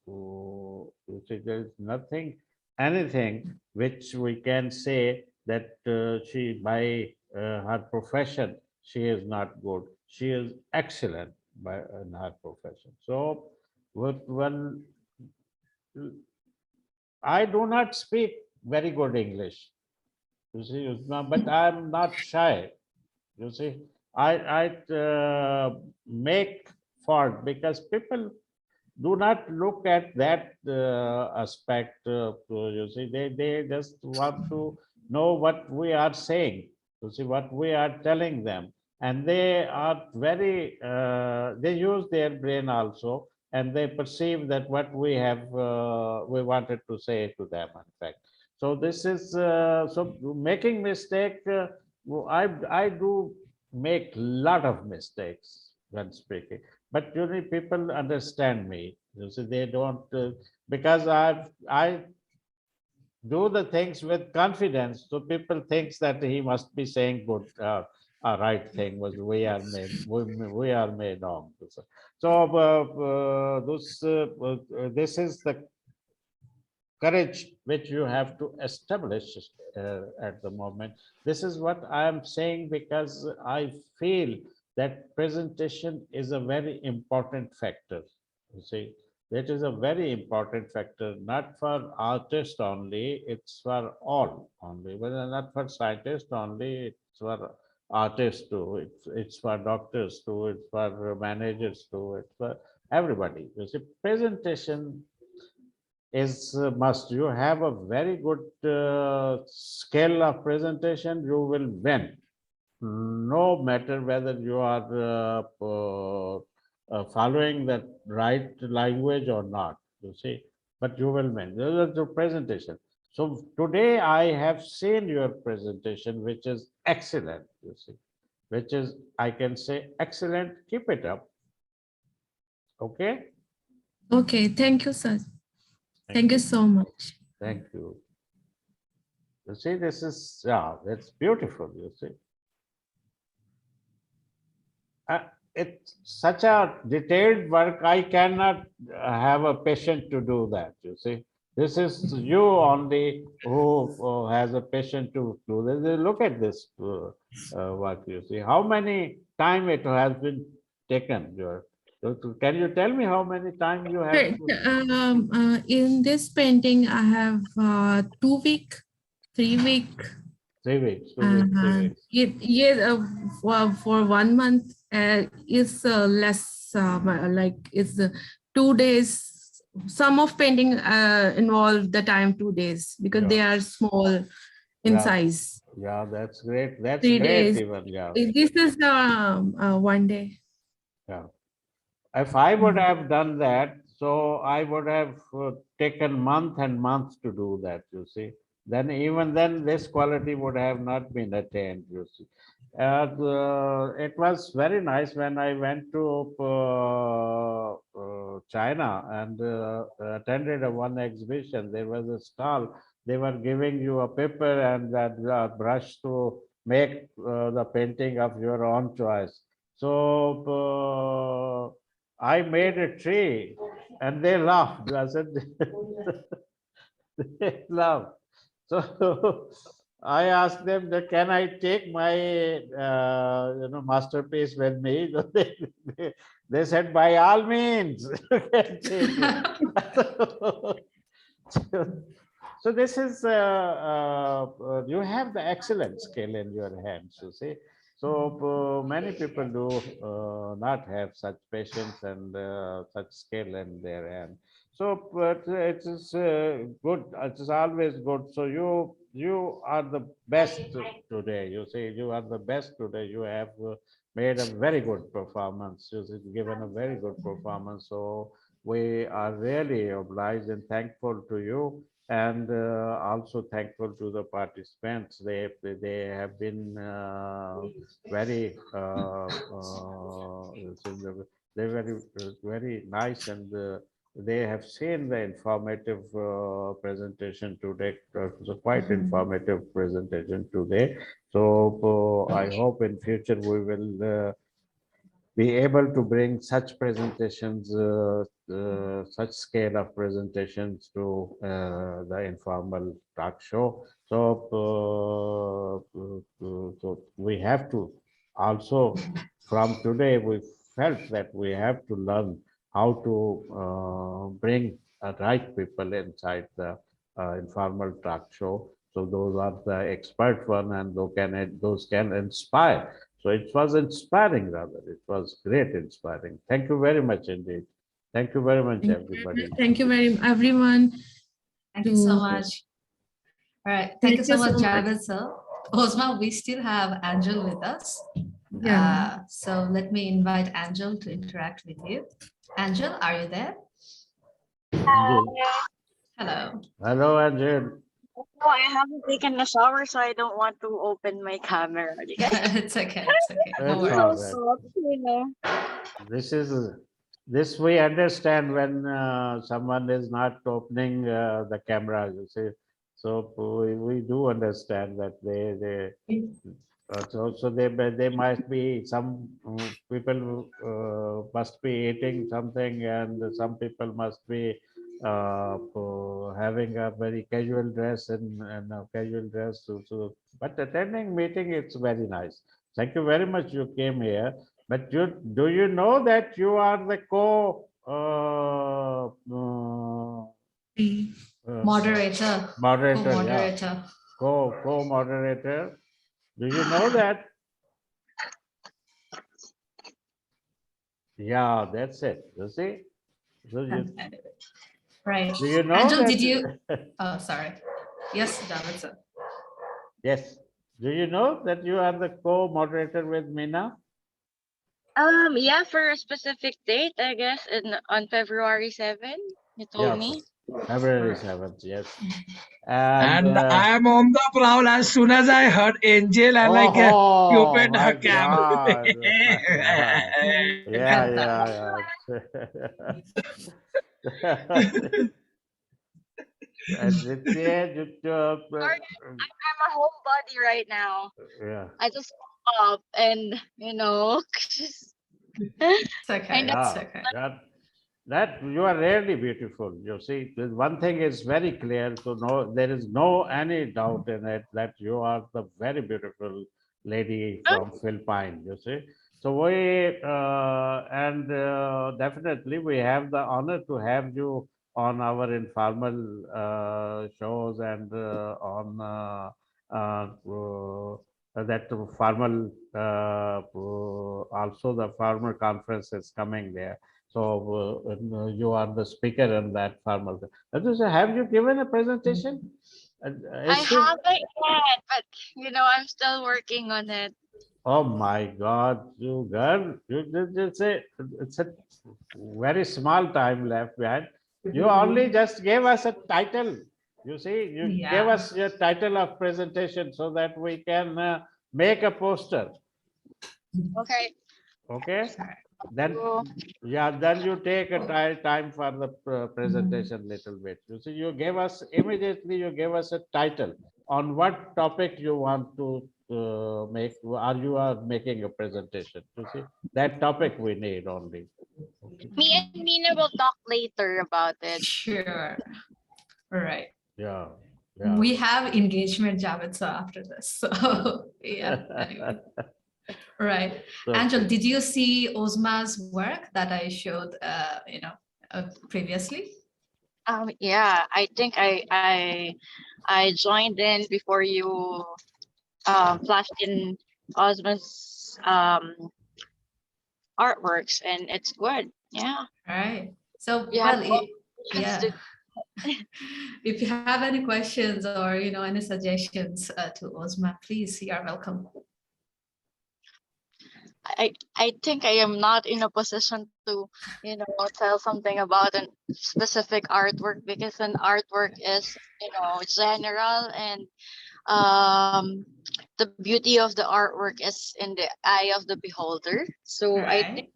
you see, there is nothing anything which we can say that she by her profession she is not good. She is excellent in her profession. So when I do not speak very good English, you see, but I'm not shy. You see, I make fault because people do not look at that aspect. You see, they just want to know what we are saying. You see, what we are telling them, and they are very. They use their brain also, and they perceive that what we have we wanted to say to them. In fact, so this is so making mistake. I do make lot of mistakes when speaking, but usually people understand me. You see, they don't because I do the things with confidence, so people thinks that he must be saying good, a right thing. Was we are made wrong. So this is the courage which you have to establish at the moment. This is what I am saying because I feel that presentation is a very important factor. You see, that is a very important factor, not for artists only, it's for all only, but not for scientists only, it's for artists too, it's for doctors too, it's for managers too, it's for everybody. You see, presentation is a must. You have a very good skill of presentation, you will win. No matter whether you are following the right language or not, you see, but you will win. This is the presentation. So today I have seen your presentation, which is excellent, you see, which is, I can say, excellent. Keep it up. Okay. Okay, thank you, sir. Thank you so much. Thank you. You see, this is, yeah, that's beautiful, you see. It's such a detailed work, I cannot have a patient to do that, you see. This is you only who has a patient to do this. Look at this work, you see. How many time it has been taken? Can you tell me how many time you have? In this painting, I have 2 week, 3 week. 3 weeks, 2 weeks, 3 weeks. For 1 month is less, like it's 2 days. Some of painting involve the time 2 days because they are small in size. Yeah, that's great. That's 3 great days. even, yeah. This is 1 day. Yeah. If I would have done that, so I would have taken month and months to do that, you see. Then even then this quality would have not been attained, you see. It was very nice when I went to China and attended one exhibition. There was a stall. They were giving you a paper and that brush to make the painting of your own choice. So I made a tree and they laughed. I said, they laughed. So I asked them that can I take my masterpiece with me? They said by all means. So this is you have the excellent skill in your hands, you see. So many people do not have such patience and such skill in their hand. So but it is good. It is always good. So you are the best today. You say you are the best today. You have made a very good performance. You have given a very good performance. So we are really obliged and thankful to you, and also thankful to the participants. They have been very they're very nice, and they have seen the informative presentation today. It was a quite informative presentation today. So I hope in future we will be able to bring such presentations, such scale of presentations to the informal talk show. So we have to also, from today, we felt that we have to learn how to bring right people inside the informal talk show. So those are the expert one, and those can inspire. So it was inspiring, rather. It was great inspiring. Thank you very much indeed. Thank you very much, everybody. Thank you very much, everyone. Thank you so much. All right. Thank you so much, Javed sir. Ozma, we still have Angel with us. Yeah. So let me invite Angel to interact with you. Angel, are you there? Hello. Hello, Angel. Oh, I haven't taken a shower, so I don't want to open my camera. It's okay. It's okay. No It's worries. all right. This we understand when someone is not opening the camera, you see. So we do understand that so they might be, some people must be eating something, and some people must be having a very casual dress and a casual dress. So but attending meeting, it's very nice. Thank you very much. You came here. But do you know that you are the moderator? Moderator, Co-moderator. Co-moderator. Do you know that? Yeah, that's it. You see? So Right. do you know Angel, that? did you? Oh, sorry. Yes, David, sir. Yes. Do you know that you are the co-moderator with Meena? Yeah, for a specific date, I guess, on February 7, you told me. February 7th, yes. And I'm on the prowl. As soon as I heard Angel, I she opened her cam. Yeah. Sorry, I'm a homebody right now. Yeah. I just woke up and, It's okay. It's okay. That you are really beautiful. You see, one thing is very clear to know. There is no any doubt in it that you are the very beautiful lady from Philippines. You see, so we definitely we have the honor to have you on our informal shows and on that formal also the formal conference is coming there. So you are the speaker in that formal. Have you given a presentation? I haven't yet, but I'm still working on it. Oh my God, you girl, it's a very small time left behind. You only just gave us a title. You see, you gave us your title of presentation so that we can make a poster. Okay. Okay. Then you take a time for the presentation little bit. You see, you gave us a title on what topic you want to make, or you are making a presentation. You see, that topic we need only. Me and Mina will talk later about it. Sure. All right. Yeah. We have engagement, Javed, sir, after this. So yeah. Anyway. Right. Angel, did you see Ozma's work that I showed, previously? Yeah, I think I joined in before you flashed in Ozma's artworks, and it's good. Yeah. All right. So yeah. If you have any questions or any suggestions to Ozma, please, you are welcome. I think I am not in a position to, tell something about a specific artwork, because an artwork is, general, and the beauty of the artwork is in the eye of the beholder. So I think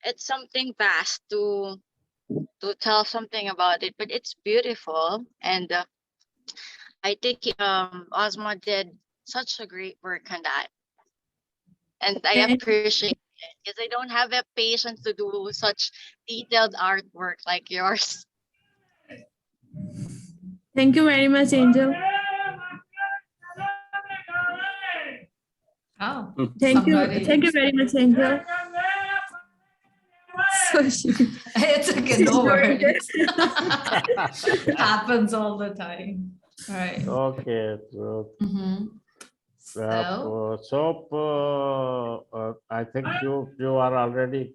it's something vast to tell something about it, but it's beautiful, and I think Ozma did such a great work on that. And I appreciate it, because I don't have the patience to do such detailed artwork like yours. Thank you very much, Angel. Oh, thank you very much, Angel. It's okay, no worries. Happens all the time. All right. Okay. I think you are already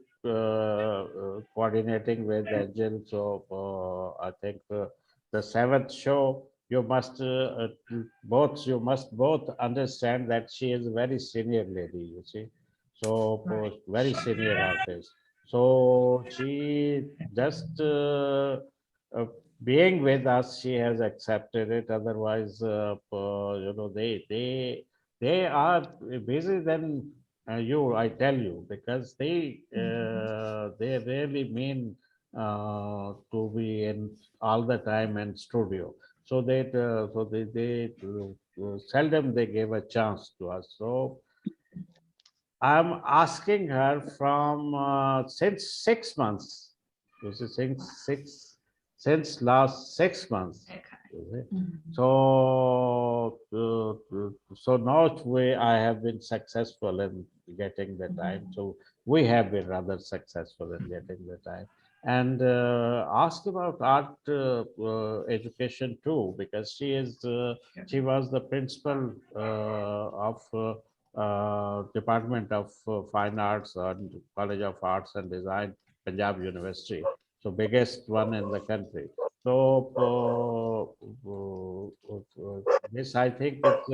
coordinating with Angel. So I think the 7th show, you must both understand that she is a very senior lady. You see, so very senior artist. So she just being with us, she has accepted it. Otherwise, they are busy than you, I tell you, because they really mean to be in all the time in studio. So they seldom they gave a chance to us. So I'm asking her from since 6 months. Since last 6 months. is it? Mhm. So now I have been successful in getting the time. So we have been rather successful in getting the time. And ask about art education too, because she was the principal of Department of Fine Arts and College of Arts and Design, Punjab University, so biggest one in the country. So this, I think, it's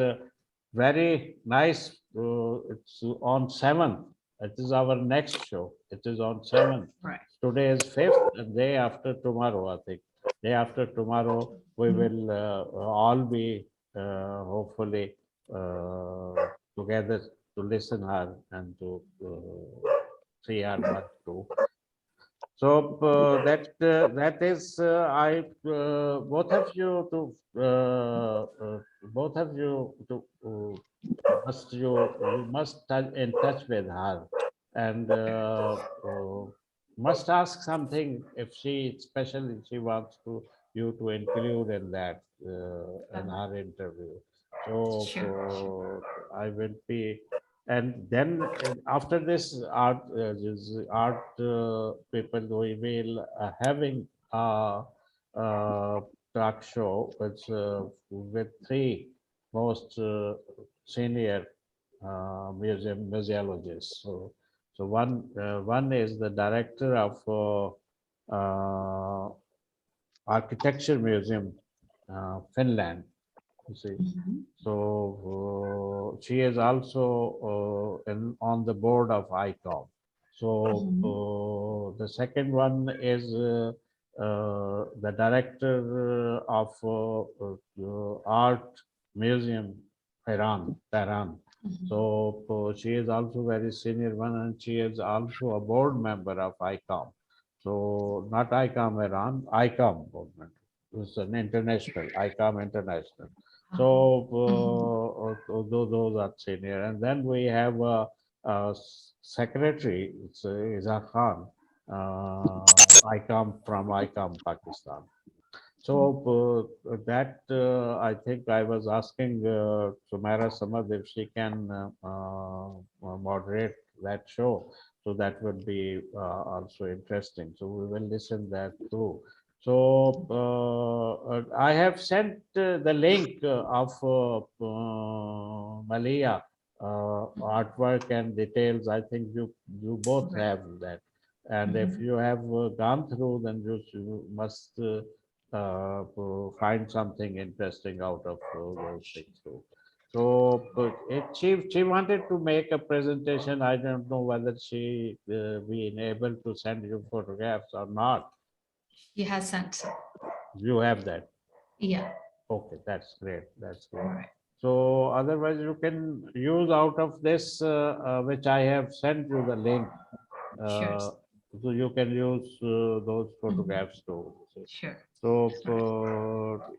very nice. It's on 7th. It is our next show. It is on 7th. Right. Today is 5th, and day after tomorrow, I think. Day after tomorrow, we will all be hopefully together to listen her and to see her work too. So that is both of you to both of you to you must in touch with her and must ask something if she especially she wants to you to include in that in her interview. So I will be. And then after this art people, we will having a talk show with three most senior museologists. So one is the director of Architecture Museum, Finland. You see. So she is also on the board of ICOM. So the second one is the director of Art Museum, Tehran. So she is also very senior one, and she is also a board member of ICOM. So not ICOM Iran, ICOM board member. It's an international, ICOM International. So those are senior. And then we have a secretary, it's Iza Khan, ICOM from ICOM Pakistan. So that I think I was asking Sumaira Samad if she can moderate that show. So that would be also interesting. So we will listen that too. So I have sent the link of Malia artwork and details. I think you both have that. And if you have gone through, then you must find something interesting out of those things too. So she wanted to make a presentation. I don't know whether she be able to send you photographs or not. She has sent. You have that. Yeah. Okay, that's great. That's great. All right. So otherwise, you can use out of this, which I have sent you the link. Sure. So you can use those photographs too. Sure. So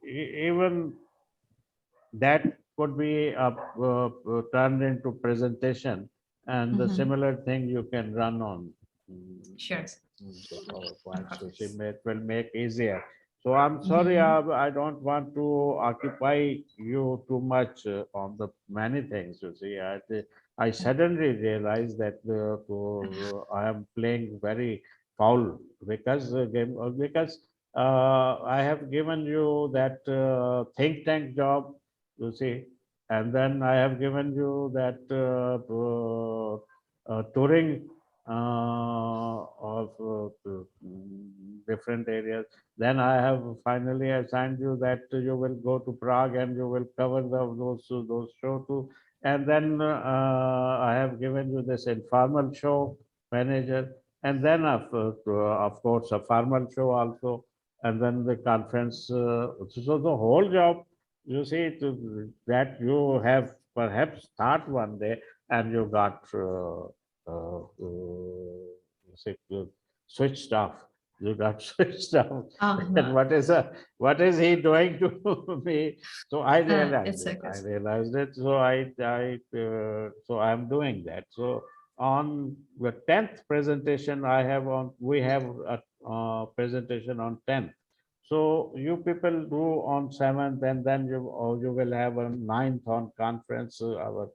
even that could be turned into presentation, and the similar thing you can run on. Sure. The PowerPoint. So it will make easier. So I'm sorry, I don't want to occupy you too much on the many things. You see, I suddenly realized that I am playing very foul because I have given you that think tank job, you see, and then I have given you that touring of different areas. Then I have finally assigned you that you will go to Prague and you will cover those show too. And then I have given you this informal show manager, and then of course a formal show also, and then the conference. So the whole job, you see, that you have perhaps start one day and you got switched off. You got switched off. And what is he doing to me? So I realized it. I realized it. So so I'm doing that. So on the 10th presentation, we have a presentation on 10th. So you people do on 7th, and then you will have a 9th on conference, our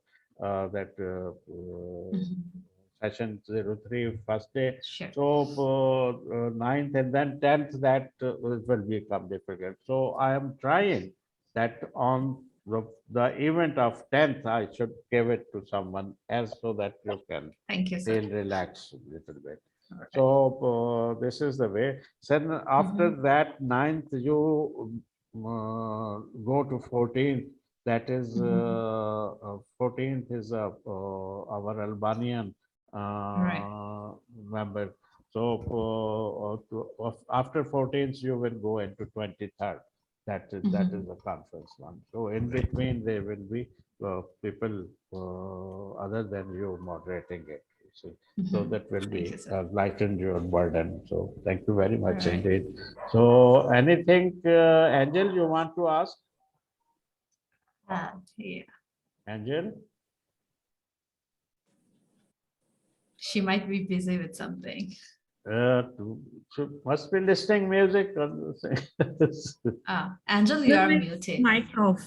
session 03 first day. Sure. So 9th and then 10th, that it will become difficult. So I am trying that on the event of 10th, I should give it to someone else so that you can Thank you, sir. feel relaxed a little bit. So this is the way. Then after that 9th, you go to 14th. That is 14th is our Albanian member. So after 14th, you will go into 23rd. That is the conference one. So in between, there will be people other than you moderating it. You see. So that will be lighten your burden. So thank you very much indeed. So anything, Angel, you want to ask? Yeah. Angel? She might be busy with something. Must be listening music. Angel, you are muted. Mic off.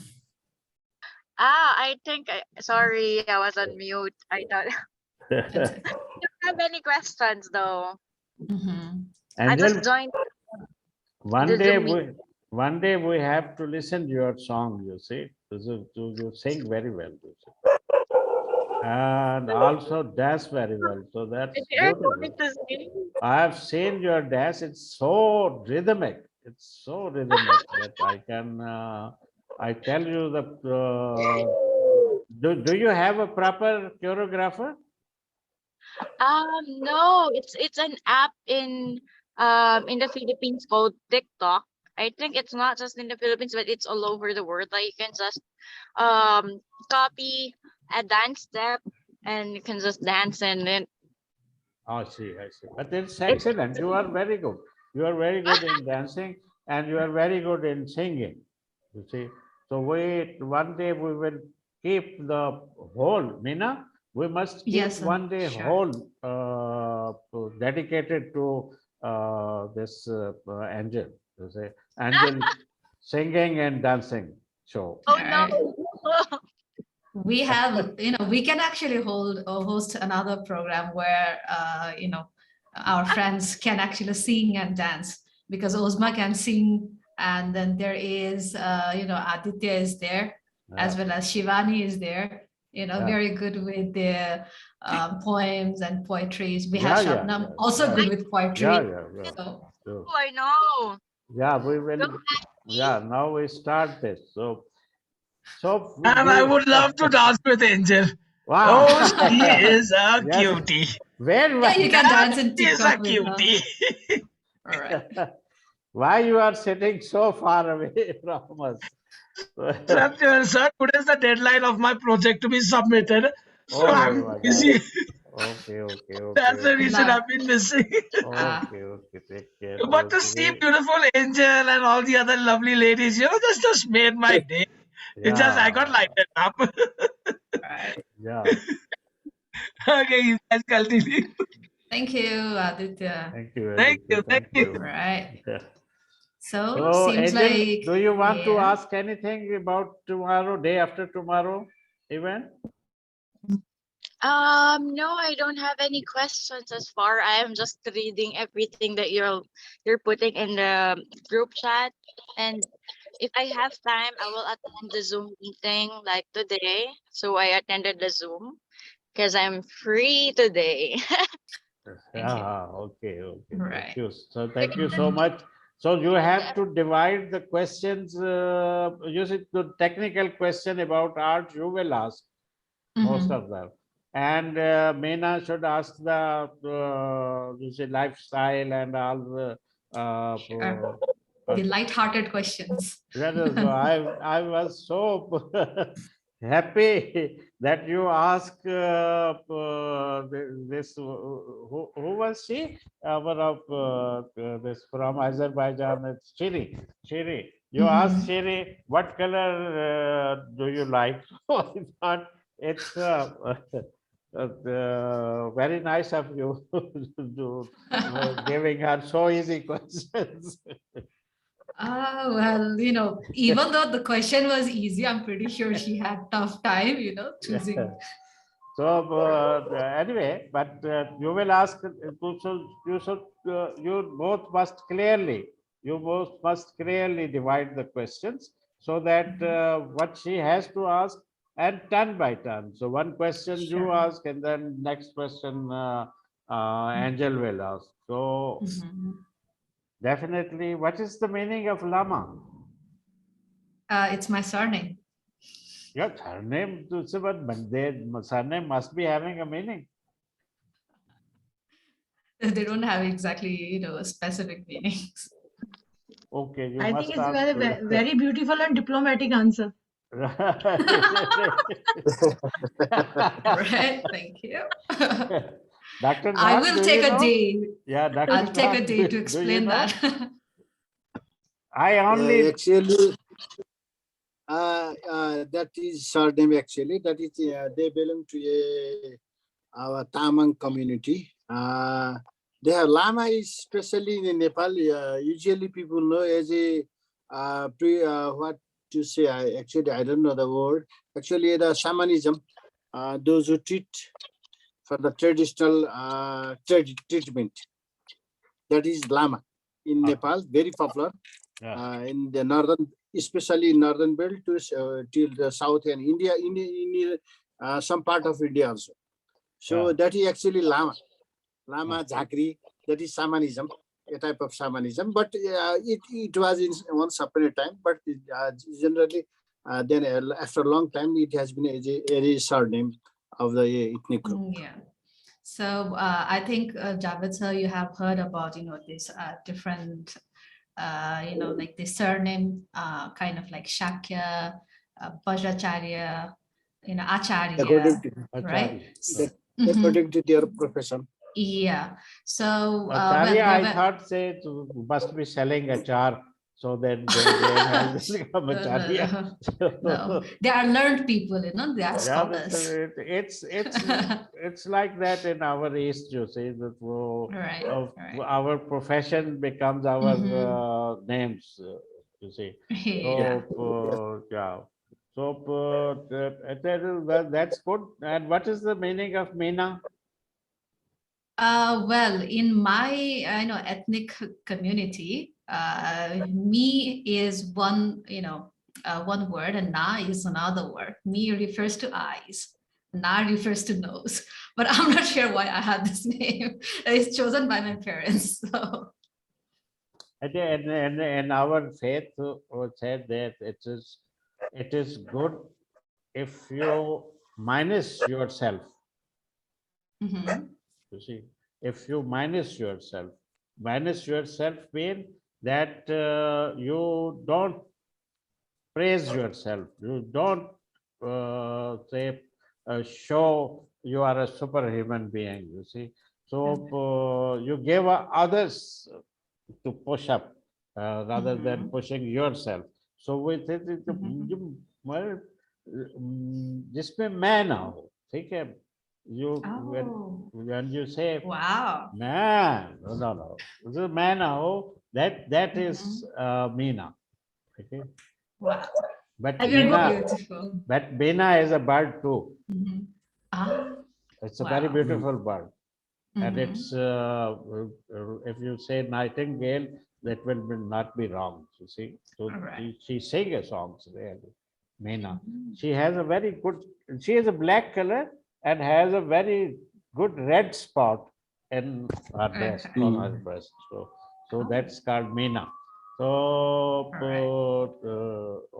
I think, sorry, I was on mute. I thought. I don't have any questions though. I just joined. One day we have to listen to your song, you see. You sing very well, you see. And also dance very well. So that's beautiful. I have seen your dance. It's so rhythmic. It's so rhythmic that I can, I tell you that, do you have a proper choreographer? No, it's an app in the Philippines called TikTok. I think it's not just in the Philippines, but it's all over the world. Like you can just copy a dance step and you can just dance and then. I see. But it's excellent. You are very good. You are very good in dancing and you are very good in singing. You see. So one day we will keep the whole, Meena, we must keep one day whole dedicated to this Angel. You see. Angel singing and dancing show. Oh no. We have, we can actually host another program where, our friends can actually sing and dance, because Ozma can sing, and then there is, Aditya is there, as well as Shivani is there, very good with the poems and poetries. We have Shabnam, also good with poetry. So. Oh, I know. Yeah, we will. Yeah, now we start this. So and I would love to dance with Angel. Wow. Oh, she is a cutie. Yeah, you can dance in TikTok. She's a cutie. All right. Why you are sitting so far away from us? Sir, today is the deadline of my project to be submitted. So I'm busy. Okay. That's the reason I've been missing. Okay, take care. But to see beautiful Angel and all the other lovely ladies, this just made my day. It's just I got lighted up. Yeah. Okay, you guys continue. Thank you, Aditya. Thank you. Right. So seems Angel, like. Do you want to ask anything about tomorrow, day after tomorrow event? No, I don't have any questions as far. I am just reading everything that you're putting in the group chat, and if I have time, I will attend the Zoom meeting like today. So I attended the Zoom because I'm free today. Okay. Right. Thank you. So thank you so much. So you have to divide the questions. Use it the technical question about art. You will ask most of them, and Meena should ask the lifestyle and all the. The light-hearted questions. I was so happy that you asked this. Who was she? This from Azerbaijan. It's Shiri. You asked Shiri, what color do you like? I thought it's very nice of you to giving her so easy questions. Well, even though the question was easy, I'm pretty sure she had tough time, choosing. So anyway, but you will ask. You both must clearly. You both must clearly divide the questions so that what she has to ask and turn by turn. So one question you ask and then next question Angel will ask. So definitely, what is the meaning of Lama? It's my surname. Yeah, surname, but their surname must be having a meaning. They don't have exactly, specific meanings. Okay, you I must think it's ask. very, very beautiful and diplomatic answer. Right, thank you. Dr. I Nag, will do take you a know? day. Yeah, Dr. I'll take a Nag, day to do you explain know? that. I only actually that is surname actually. That is they belong to our Tamang community. They have Lama is especially in Nepal. Usually people know as a what to say. I don't know the word. Actually, the shamanism. Those who treat for the traditional treatment. That is Lama in Nepal, very popular. In the northern, especially in northern belt till the south and India, in some part of India also. So that is actually Lama Zakri. That is shamanism, a type of shamanism. But it was in once upon a time. But generally, then after a long time, it has been a surname of the ethnic group. Yeah. So I think Javed sir, you have heard about this different like the surname kind of like Shakya, Vajracharya, Acharya, According to right? according to their profession. Yeah. So Acharya, I thought say must be selling achar. So then they have become Acharya. No, they are learned people, they are Yeah, scholars. it's like that in our East, you see, that our profession becomes our names, you see. So, yeah. So that's good. And what is the meaning of Meena? Well, in my ethnic community, me is one one word and na is another word. Me refers to eyes, na refers to nose, but I'm not sure why I had this name. It's chosen by my parents. So. And our faith said that it is good if you minus yourself. You see, if you minus yourself means that you don't praise yourself, you don't show you are a superhuman being, you see. So you give others to push up rather than pushing yourself. So with it, जिसमें मैं ना हो, ठीक है? When you say wow, man, no, this is man now, that is Meena. Okay. Wow. But beautiful. But Meena is a bird too. It's a very Wow. beautiful bird. And it's if you say nightingale, that will not be wrong. You see, so she sings songs really. Meena. She has a very good. She has a black color and has a very good red spot in her breast, on her breast. So that's called Meena. So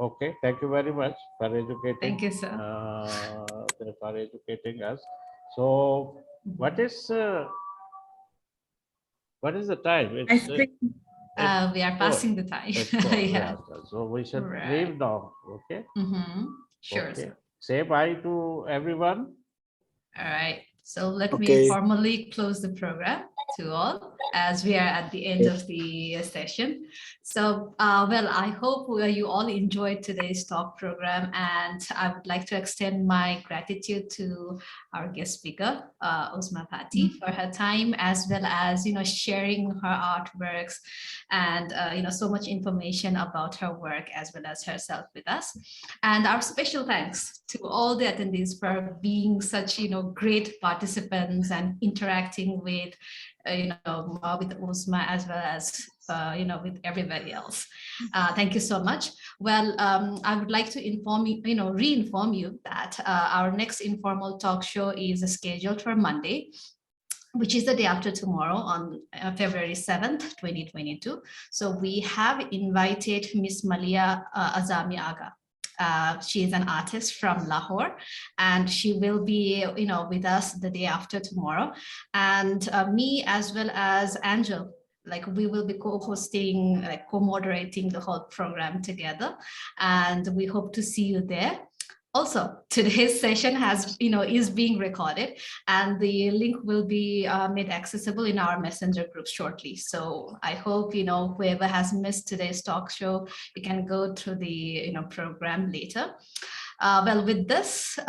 okay, thank you very much for educating. Thank you, sir. For educating us. So what is the time? We are passing the time. Yeah. So we should leave now. Okay. Sure. Okay. Say bye to everyone. All right. So let me formally close the program. to all as we are at the end of the session. So, well, I hope you all enjoyed today's talk program, and I would like to extend my gratitude to our guest speaker, Ozma Bhatti, for her time, as well as, sharing her artworks and, so much information about her work as well as herself with us. And our special thanks to all the attendees for being such, great participants and interacting with, with Ozma as well as, with everybody else. Thank you so much. Well, I would like to re-inform you that our next informal talk show is scheduled for Monday, which is the day after tomorrow on February 7th, 2022. So we have invited Miss Malia Azami Aga. She is an artist from Lahore, and she will be, with us the day after tomorrow. And me as well as Angel, we will be co-hosting, co-moderating the whole program together, and we hope to see you there. Also, today's session is being recorded, and the link will be made accessible in our messenger group shortly. So I hope, whoever has missed today's talk show, you can go through the, program later. Well, with this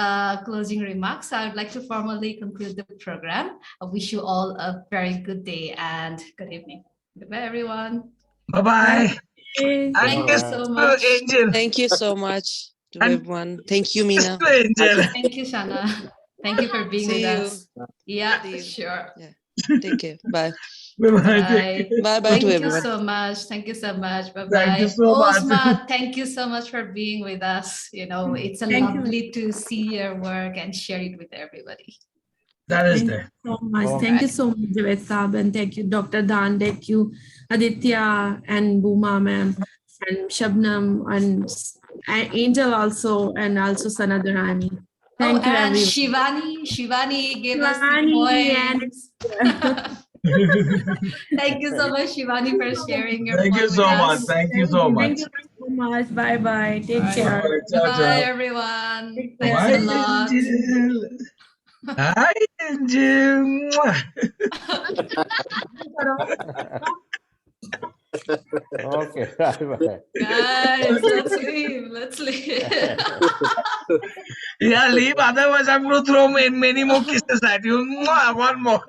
closing remarks, I would like to formally conclude the program. I wish you all a very good day and good evening. Goodbye, everyone. Bye-bye. Thank you so much. Angel. Thank you so much to everyone. Thank you, Meena. Angel. Thank you, Shana. Thank you for being with us. Yeah, sure. Yeah. Take care. Bye. Bye. Bye-bye to everyone. Thank you so much. Thank you so much. Bye-bye. Thank you so much. Ozma, thank you so much for being with us. It's lovely to see your work and share it with everybody. That is Thank there. you so much. Thank you so much, Javed Saab, and thank you, Dr. Dan, thank you, Aditya and Booma ma'am, and Shabnam, and Angel also, and also Sana Durrani. Thank you, and everyone. Shivani gave us the points. Thank you so much, Shivani, for sharing your Thank you point so with much. us. Thank you so much. Thank you so much. Bye-bye. Take All care. right. Bye, everyone. Thanks Bye, a lot. Angel. Hi, Angel. Okay, bye-bye. Guys, let's leave. Let's leave. Yeah, leave. Otherwise, I'm going to throw many more kisses at you. One more.